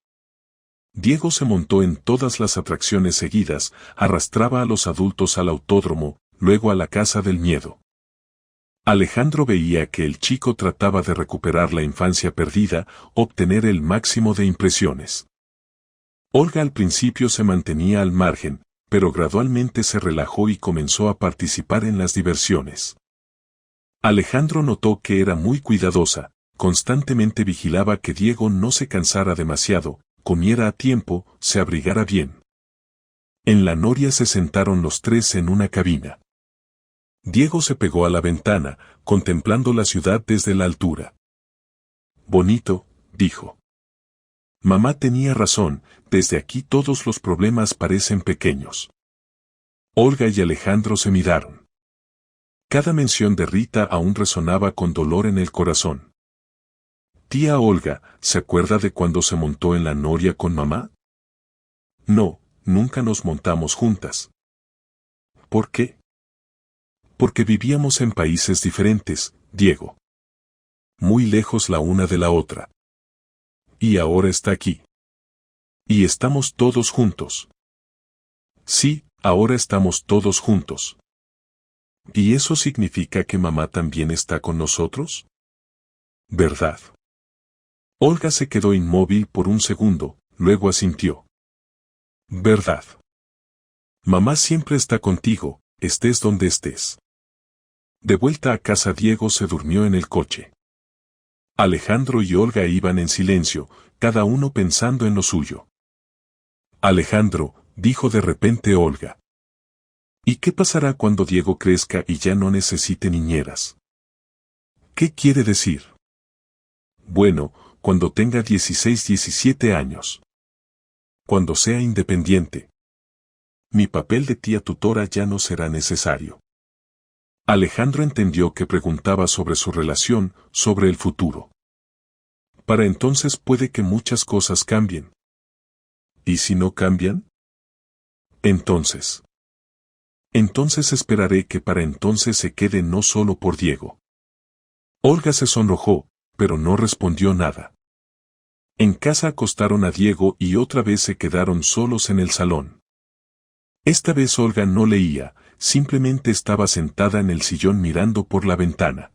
Diego se montó en todas las atracciones seguidas, arrastraba a los adultos al autódromo, luego a la casa del miedo. Alejandro veía que el chico trataba de recuperar la infancia perdida, obtener el máximo de impresiones. Olga al principio se mantenía al margen, pero gradualmente se relajó y comenzó a participar en las diversiones. Alejandro notó que era muy cuidadosa, constantemente vigilaba que Diego no se cansara demasiado, comiera a tiempo, se abrigara bien. En la noria se sentaron los tres en una cabina. Diego se pegó a la ventana, contemplando la ciudad desde la altura. Bonito, dijo. Mamá tenía razón, desde aquí todos los problemas parecen pequeños. Olga y Alejandro se miraron. Cada mención de Rita aún resonaba con dolor en el corazón. Tía Olga, ¿se acuerda de cuando se montó en la noria con mamá? No, nunca nos montamos juntas. ¿Por qué? Porque vivíamos en países diferentes, Diego. Muy lejos la una de la otra. Y ahora está aquí. Y estamos todos juntos. Sí, ahora estamos todos juntos. ¿Y eso significa que mamá también está con nosotros? ¿Verdad? Olga se quedó inmóvil por un segundo, luego asintió. ¿Verdad? Mamá siempre está contigo, estés donde estés. De vuelta a casa Diego se durmió en el coche. Alejandro y Olga iban en silencio, cada uno pensando en lo suyo. Alejandro, dijo de repente Olga. ¿Y qué pasará cuando Diego crezca y ya no necesite niñeras? ¿Qué quiere decir? Bueno, cuando tenga 16-17 años. Cuando sea independiente. Mi papel de tía tutora ya no será necesario. Alejandro entendió que preguntaba sobre su relación, sobre el futuro. Para entonces puede que muchas cosas cambien. ¿Y si no cambian? Entonces esperaré que para entonces se quede no solo por Diego. Olga se sonrojó, pero no respondió nada. En casa acostaron a Diego y otra vez se quedaron solos en el salón. Esta vez Olga no leía, simplemente estaba sentada en el sillón mirando por la ventana.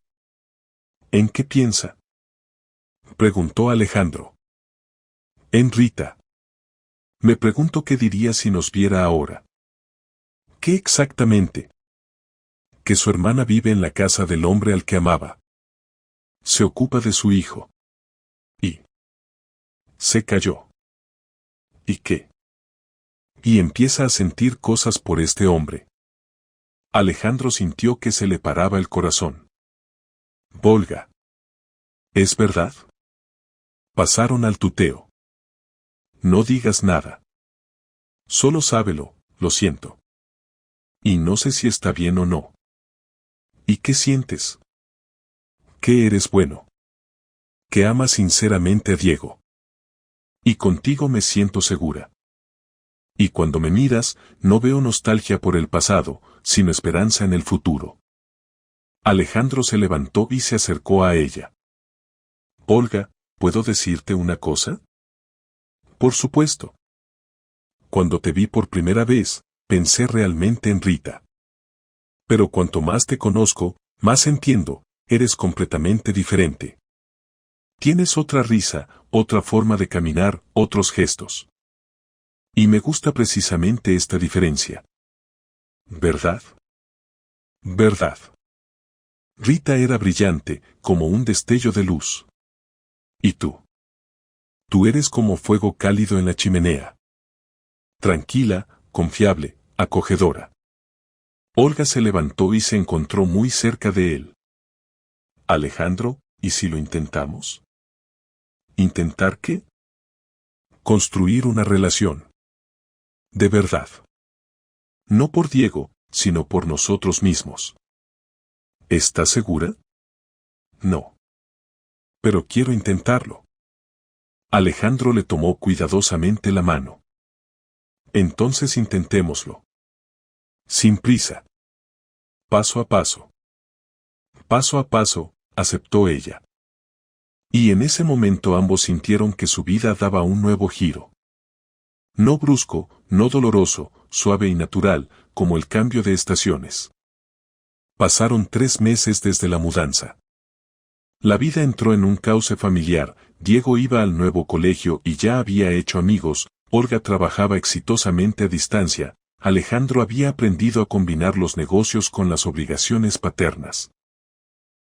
¿En qué piensa?, preguntó Alejandro. En Rita. Me pregunto qué diría si nos viera ahora. ¿Qué exactamente? Que su hermana vive en la casa del hombre al que amaba. Se ocupa de su hijo. Y se calló. ¿Y qué? Y empieza a sentir cosas por este hombre. Alejandro sintió que se le paraba el corazón. Olga. ¿Es verdad? Pasaron al tuteo. No digas nada. Solo sábelo, lo siento. Y no sé si está bien o no. ¿Y qué sientes? Que eres bueno. Que amas sinceramente a Diego. Y contigo me siento segura. Y cuando me miras, no veo nostalgia por el pasado, sino esperanza en el futuro. Alejandro se levantó y se acercó a ella. Olga, ¿puedo decirte una cosa? Por supuesto. Cuando te vi por primera vez, pensé realmente en Rita. Pero cuanto más te conozco, más entiendo, eres completamente diferente. Tienes otra risa, otra forma de caminar, otros gestos. Y me gusta precisamente esta diferencia. ¿Verdad? ¿Verdad? Rita era brillante, como un destello de luz. ¿Y tú? Tú eres como fuego cálido en la chimenea. Tranquila, confiable, acogedora. Olga se levantó y se encontró muy cerca de él. Alejandro, ¿y si lo intentamos? ¿Intentar qué? Construir una relación. De verdad. No por Diego, sino por nosotros mismos. ¿Estás segura? No. Pero quiero intentarlo. Alejandro le tomó cuidadosamente la mano. Entonces intentémoslo. Sin prisa. Paso a paso. Paso a paso, aceptó ella. Y en ese momento ambos sintieron que su vida daba un nuevo giro. No brusco, no doloroso, suave y natural, como el cambio de estaciones. Pasaron 3 meses desde la mudanza. La vida entró en un cauce familiar, Diego iba al nuevo colegio y ya había hecho amigos, Olga trabajaba exitosamente a distancia, Alejandro había aprendido a combinar los negocios con las obligaciones paternas.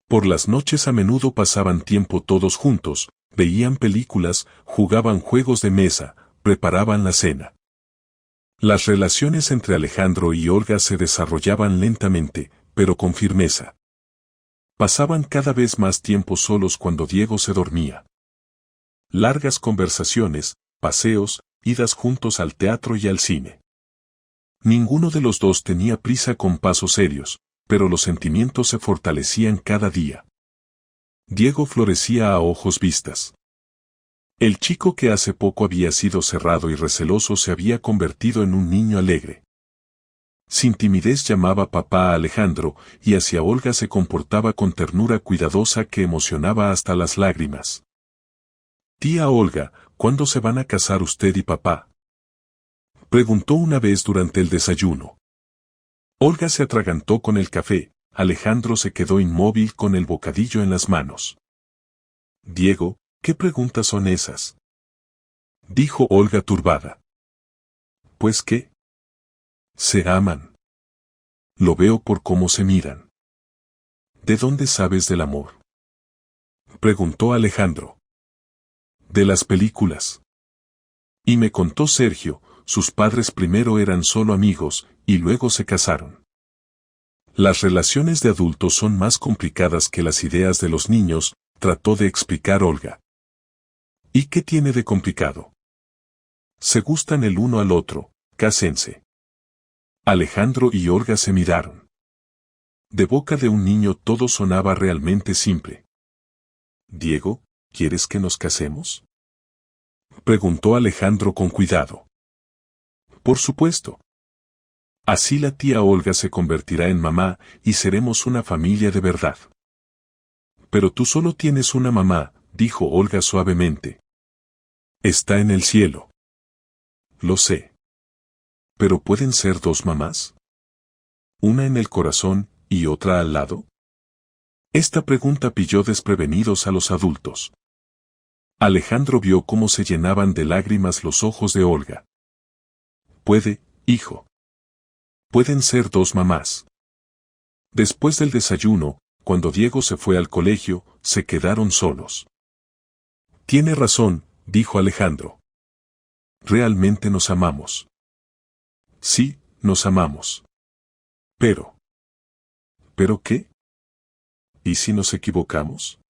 Por las noches a menudo pasaban tiempo todos juntos, veían películas, jugaban juegos de mesa, preparaban la cena. Las relaciones entre Alejandro y Olga se desarrollaban lentamente, pero con firmeza. Pasaban cada vez más tiempo solos cuando Diego se dormía. Largas conversaciones, paseos, idas juntos al teatro y al cine. Ninguno de los dos tenía prisa con pasos serios, pero los sentimientos se fortalecían cada día. Diego florecía a ojos vistas. El chico que hace poco había sido cerrado y receloso se había convertido en un niño alegre. Sin timidez llamaba papá a Alejandro, y hacia Olga se comportaba con ternura cuidadosa que emocionaba hasta las lágrimas. Tía Olga, ¿cuándo se van a casar usted y papá? Preguntó una vez durante el desayuno. Olga se atragantó con el café, Alejandro se quedó inmóvil con el bocadillo en las manos. Diego, ¿qué preguntas son esas? Dijo Olga turbada. ¿Pues qué? Se aman. Lo veo por cómo se miran. ¿De dónde sabes del amor? Preguntó Alejandro. De las películas. Y me contó Sergio, sus padres primero eran solo amigos, y luego se casaron. Las relaciones de adultos son más complicadas que las ideas de los niños, trató de explicar Olga. ¿Y qué tiene de complicado? Se gustan el uno al otro, cásense. Alejandro y Olga se miraron. De boca de un niño todo sonaba realmente simple. Diego, ¿quieres que nos casemos? Preguntó Alejandro con cuidado. Por supuesto. Así la tía Olga se convertirá en mamá y seremos una familia de verdad. Pero tú solo tienes una mamá, dijo Olga suavemente. Está en el cielo. Lo sé. ¿Pero pueden ser 2 mamás? ¿Una en el corazón y otra al lado? Esta pregunta pilló desprevenidos a los adultos. Alejandro vio cómo se llenaban de lágrimas los ojos de Olga. Puede, hijo. Pueden ser 2 mamás. Después del desayuno, cuando Diego se fue al colegio, se quedaron solos. Tiene razón, dijo Alejandro. Realmente nos amamos. Sí, nos amamos. Pero. ¿Pero qué? ¿Y si nos equivocamos?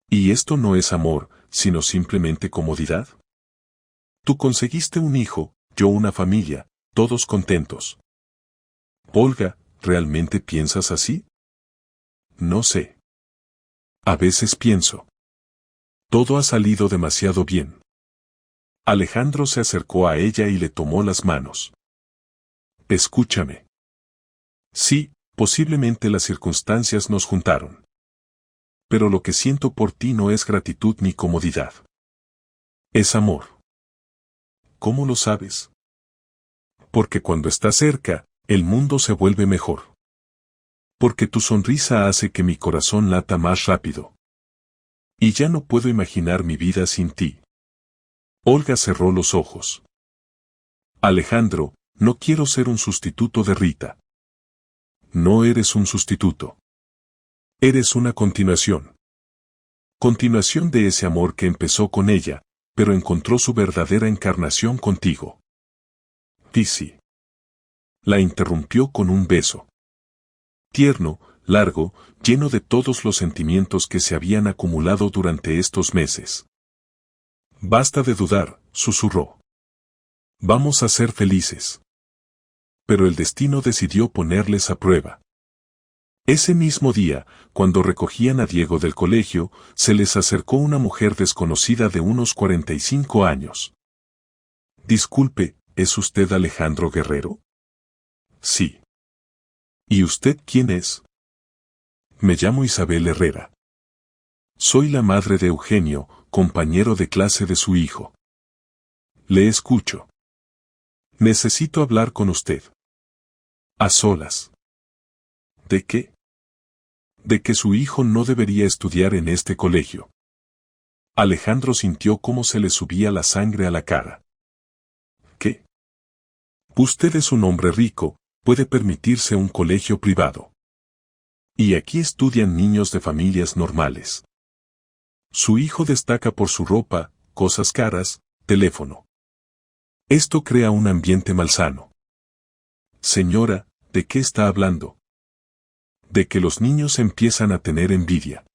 ¿Y esto no es amor, sino simplemente comodidad? Tú conseguiste un hijo, yo una familia, todos contentos. Olga, ¿realmente piensas así? No sé. A veces pienso. Todo ha salido demasiado bien. Alejandro se acercó a ella y le tomó las manos. Escúchame. Sí, posiblemente las circunstancias nos juntaron. Pero lo que siento por ti no es gratitud ni comodidad. Es amor. ¿Cómo lo sabes? Porque cuando estás cerca, el mundo se vuelve mejor. Porque tu sonrisa hace que mi corazón lata más rápido. Y ya no puedo imaginar mi vida sin ti. Olga cerró los ojos. Alejandro, no quiero ser un sustituto de Rita. No eres un sustituto. Eres una continuación. Continuación de ese amor que empezó con ella, pero encontró su verdadera encarnación contigo. Tizzy. La interrumpió con un beso. Tierno, largo, lleno de todos los sentimientos que se habían acumulado durante estos meses. Basta de dudar, susurró. Vamos a ser felices. Pero el destino decidió ponerles a prueba. Ese mismo día, cuando recogían a Diego del colegio, se les acercó una mujer desconocida de unos 45 años. Disculpe, ¿es usted Alejandro Guerrero? Sí. ¿Y usted quién es? Me llamo Isabel Herrera. Soy la madre de Eugenio, compañero de clase de su hijo. Le escucho. Necesito hablar con usted. A solas. ¿De qué? De que su hijo no debería estudiar en este colegio. Alejandro sintió cómo se le subía la sangre a la cara. ¿Qué? Usted es un hombre rico, puede permitirse un colegio privado. Y aquí estudian niños de familias normales. Su hijo destaca por su ropa, cosas caras, teléfono. Esto crea un ambiente malsano. Señora, ¿de qué está hablando? De que los niños empiezan a tener envidia.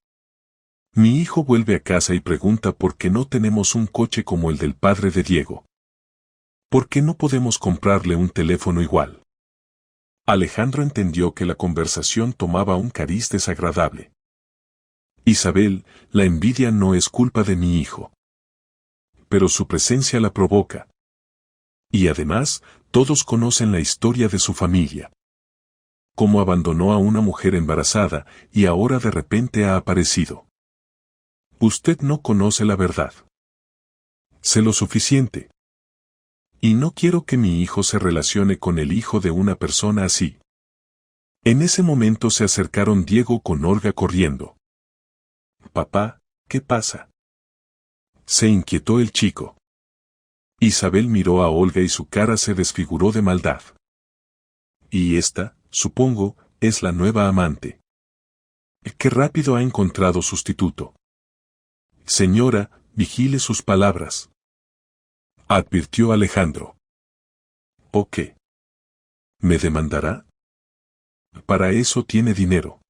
Mi hijo vuelve a casa y pregunta por qué no tenemos un coche como el del padre de Diego. ¿Por qué no podemos comprarle un teléfono igual? Alejandro entendió que la conversación tomaba un cariz desagradable. Isabel, la envidia no es culpa de mi hijo. Pero su presencia la provoca. Y además, todos conocen la historia de su familia. Cómo abandonó a una mujer embarazada y ahora de repente ha aparecido. Usted no conoce la verdad. Sé lo suficiente. Y no quiero que mi hijo se relacione con el hijo de una persona así. En ese momento se acercaron Diego con Olga corriendo. Papá, ¿qué pasa? Se inquietó el chico. Isabel miró a Olga y su cara se desfiguró de maldad. Y esta, supongo, es la nueva amante. Qué rápido ha encontrado sustituto. Señora, vigile sus palabras. Advirtió Alejandro. ¿O qué? ¿Me demandará? Para eso tiene dinero.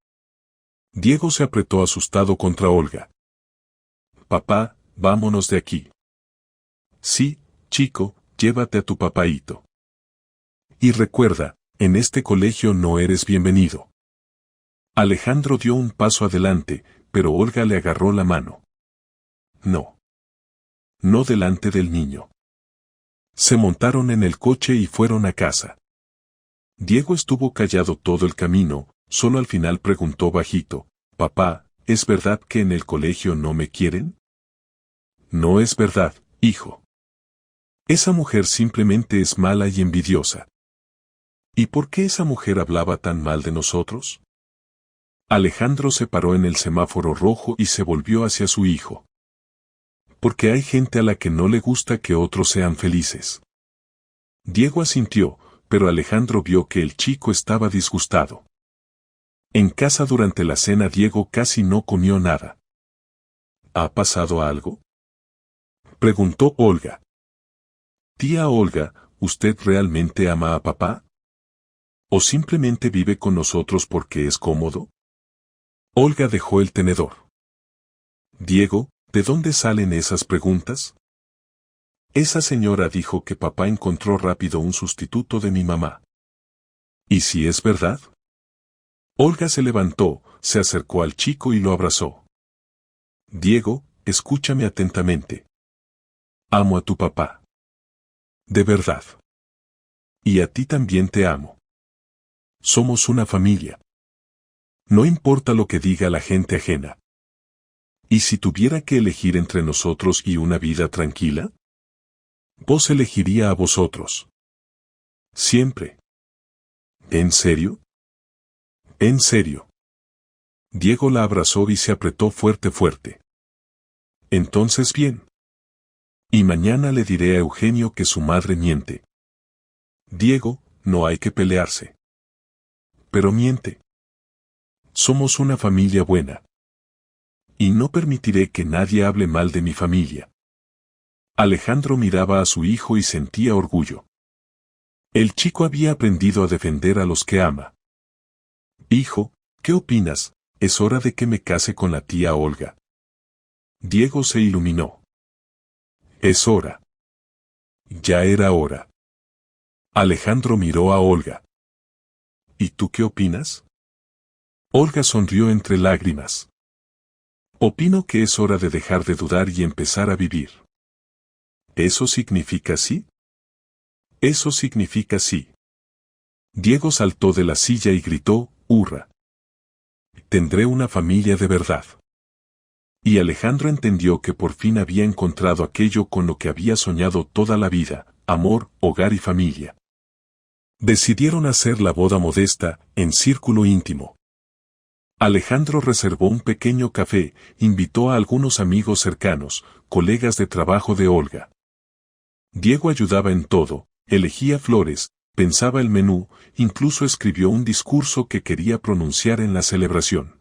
Diego se apretó asustado contra Olga. Papá, vámonos de aquí. Sí, chico, llévate a tu papaíto. Y recuerda, en este colegio no eres bienvenido. Alejandro dio un paso adelante, pero Olga le agarró la mano. No. No delante del niño. Se montaron en el coche y fueron a casa. Diego estuvo callado todo el camino, solo al final preguntó bajito, Papá, ¿es verdad que en el colegio no me quieren? No es verdad, hijo. Esa mujer simplemente es mala y envidiosa. ¿Y por qué esa mujer hablaba tan mal de nosotros? Alejandro se paró en el semáforo rojo y se volvió hacia su hijo. Porque hay gente a la que no le gusta que otros sean felices. Diego asintió, pero Alejandro vio que el chico estaba disgustado. En casa durante la cena Diego casi no comió nada. ¿Ha pasado algo? Preguntó Olga. Tía Olga, ¿usted realmente ama a papá? ¿O simplemente vive con nosotros porque es cómodo? Olga dejó el tenedor. Diego, ¿de dónde salen esas preguntas? Esa señora dijo que papá encontró rápido un sustituto de mi mamá. ¿Y si es verdad? Olga se levantó, se acercó al chico y lo abrazó. Diego, escúchame atentamente. Amo a tu papá. De verdad. Y a ti también te amo. Somos una familia. No importa lo que diga la gente ajena. ¿Y si tuviera que elegir entre nosotros y una vida tranquila? Vos elegiría a vosotros. Siempre. ¿En serio? En serio. Diego la abrazó y se apretó fuerte. Entonces bien. Y mañana le diré a Eugenio que su madre miente. Diego, no hay que pelearse. Pero miente. Somos una familia buena. Y no permitiré que nadie hable mal de mi familia. Alejandro miraba a su hijo y sentía orgullo. El chico había aprendido a defender a los que ama. Hijo, ¿qué opinas? Es hora de que me case con la tía Olga. Diego se iluminó. Es hora. Ya era hora. Alejandro miró a Olga. ¿Y tú qué opinas? Olga sonrió entre lágrimas. Opino que es hora de dejar de dudar y empezar a vivir. ¿Eso significa sí? Eso significa sí. Diego saltó de la silla y gritó, ¡hurra! Tendré una familia de verdad. Y Alejandro entendió que por fin había encontrado aquello con lo que había soñado toda la vida, amor, hogar y familia. Decidieron hacer la boda modesta, en círculo íntimo. Alejandro reservó un pequeño café, invitó a algunos amigos cercanos, colegas de trabajo de Olga. Diego ayudaba en todo, elegía flores, pensaba el menú, incluso escribió un discurso que quería pronunciar en la celebración.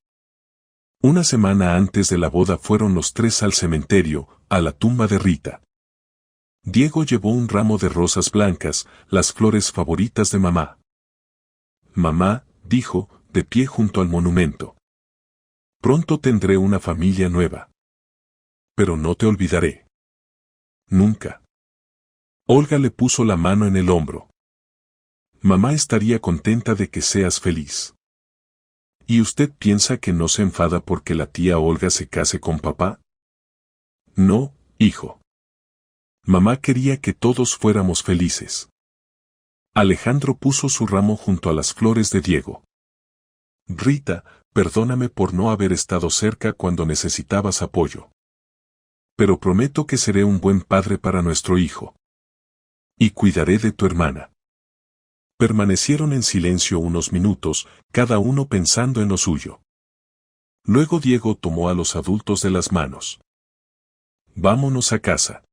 Una semana antes de la boda fueron los tres al cementerio, a la tumba de Rita. Diego llevó un ramo de rosas blancas, las flores favoritas de mamá. Mamá, dijo, de pie junto al monumento. Pronto tendré una familia nueva. Pero no te olvidaré. Nunca. Olga le puso la mano en el hombro. Mamá estaría contenta de que seas feliz. ¿Y usted piensa que no se enfada porque la tía Olga se case con papá? No, hijo. Mamá quería que todos fuéramos felices. Alejandro puso su ramo junto a las flores de Diego. Rita, perdóname por no haber estado cerca cuando necesitabas apoyo. Pero prometo que seré un buen padre para nuestro hijo. Y cuidaré de tu hermana. Permanecieron en silencio unos minutos, cada uno pensando en lo suyo. Luego Diego tomó a los adultos de las manos. Vámonos a casa.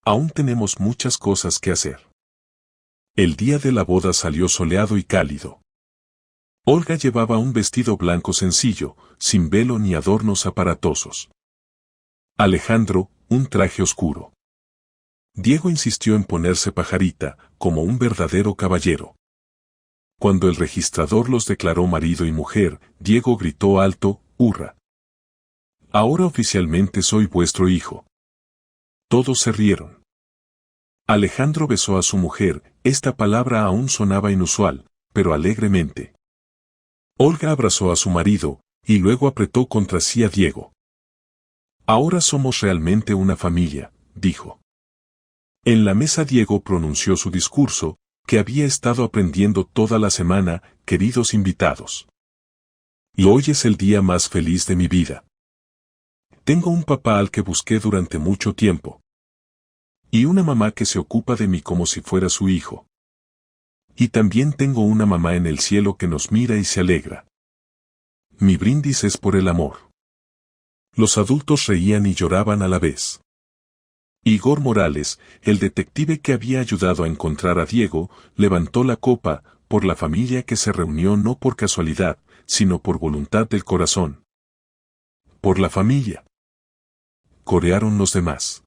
Aún tenemos muchas cosas que hacer. El día de la boda salió soleado y cálido. Olga llevaba un vestido blanco sencillo, sin velo ni adornos aparatosos. Alejandro, un traje oscuro. Diego insistió en ponerse pajarita, como un verdadero caballero. Cuando el registrador los declaró marido y mujer, Diego gritó alto, ¡hurra! Ahora oficialmente soy vuestro hijo. Todos se rieron. Alejandro besó a su mujer, esta palabra aún sonaba inusual, pero alegremente. Olga abrazó a su marido, y luego apretó contra sí a Diego. Ahora somos realmente una familia, dijo. En la mesa Diego pronunció su discurso, que había estado aprendiendo toda la semana, queridos invitados. Y hoy es el día más feliz de mi vida. Tengo un papá al que busqué durante mucho tiempo. Y una mamá que se ocupa de mí como si fuera su hijo. Y también tengo una mamá en el cielo que nos mira y se alegra. Mi brindis es por el amor. Los adultos reían y lloraban a la vez. Igor Morales, el detective que había ayudado a encontrar a Diego, levantó la copa, por la familia que se reunió no por casualidad, sino por voluntad del corazón. Por la familia. Corearon los demás.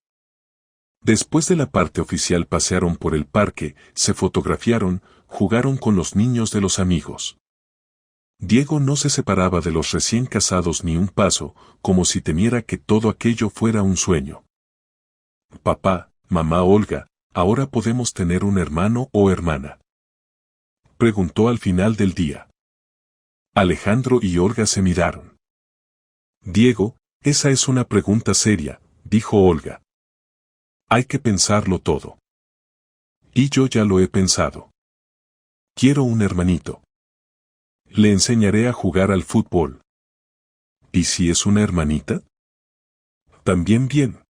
Después de la parte oficial pasearon por el parque, se fotografiaron, jugaron con los niños de los amigos. Diego no se separaba de los recién casados ni un paso, como si temiera que todo aquello fuera un sueño. Papá, mamá Olga, ¿ahora podemos tener un hermano o hermana? Preguntó al final del día. Alejandro y Olga se miraron. Diego, esa es una pregunta seria, dijo Olga. Hay que pensarlo todo. Y yo ya lo he pensado. Quiero un hermanito. Le enseñaré a jugar al fútbol. ¿Y si es una hermanita? También bien.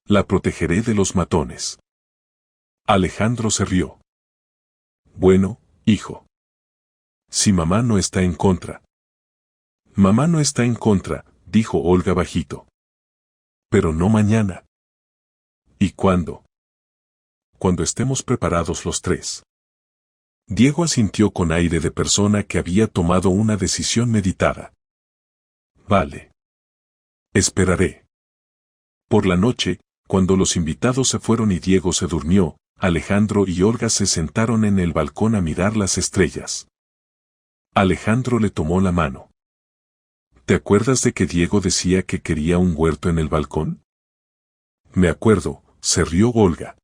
La protegeré de los matones. Alejandro se rió. Bueno, hijo. Si mamá no está en contra. Mamá no está en contra, dijo Olga bajito. Pero no mañana. ¿Y cuándo? Cuando estemos preparados los tres. Diego asintió con aire de persona que había tomado una decisión meditada. Vale. Esperaré. Por la noche, cuando los invitados se fueron y Diego se durmió, Alejandro y Olga se sentaron en el balcón a mirar las estrellas. Alejandro le tomó la mano. ¿Te acuerdas de que Diego decía que quería un huerto en el balcón? Me acuerdo, se rió Olga.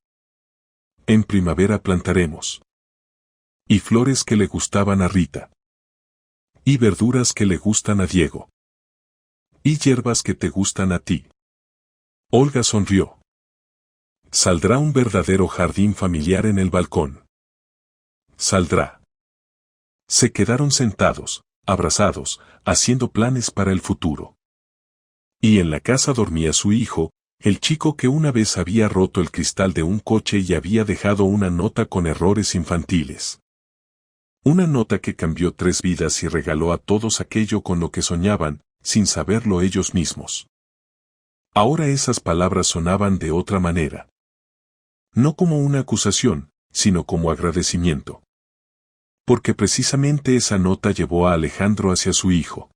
En primavera plantaremos. Y flores que le gustaban a Rita. Y verduras que le gustan a Diego. Y hierbas que te gustan a ti. Olga sonrió. Saldrá un verdadero jardín familiar en el balcón. Saldrá. Se quedaron sentados, abrazados, haciendo planes para el futuro. Y en la casa dormía su hijo, el chico que una vez había roto el cristal de un coche y había dejado una nota con errores infantiles. Una nota que cambió 3 vidas y regaló a todos aquello con lo que soñaban, sin saberlo ellos mismos. Ahora esas palabras sonaban de otra manera. No como una acusación, sino como agradecimiento. Porque precisamente esa nota llevó a Alejandro hacia su hijo.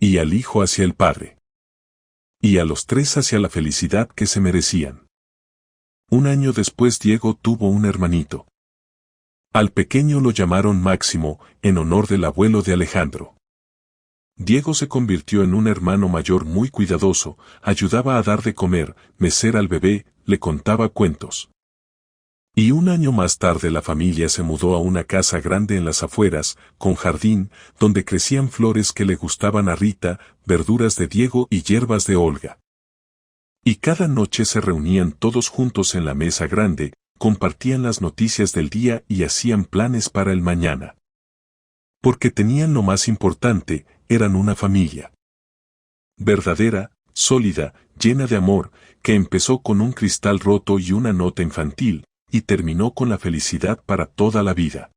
Y al hijo hacia el padre. Y a los 3 hacia la felicidad que se merecían. Un año después Diego tuvo un hermanito. Al pequeño lo llamaron Máximo, en honor del abuelo de Alejandro. Diego se convirtió en un hermano mayor muy cuidadoso, ayudaba a dar de comer, mecer al bebé, le contaba cuentos. Y un año más tarde la familia se mudó a una casa grande en las afueras, con jardín, donde crecían flores que le gustaban a Rita, verduras de Diego y hierbas de Olga. Y cada noche se reunían todos juntos en la mesa grande, compartían las noticias del día y hacían planes para el mañana. Porque tenían lo más importante, eran una familia. Verdadera, sólida, llena de amor, que empezó con un cristal roto y una nota infantil, y terminó con la felicidad para toda la vida.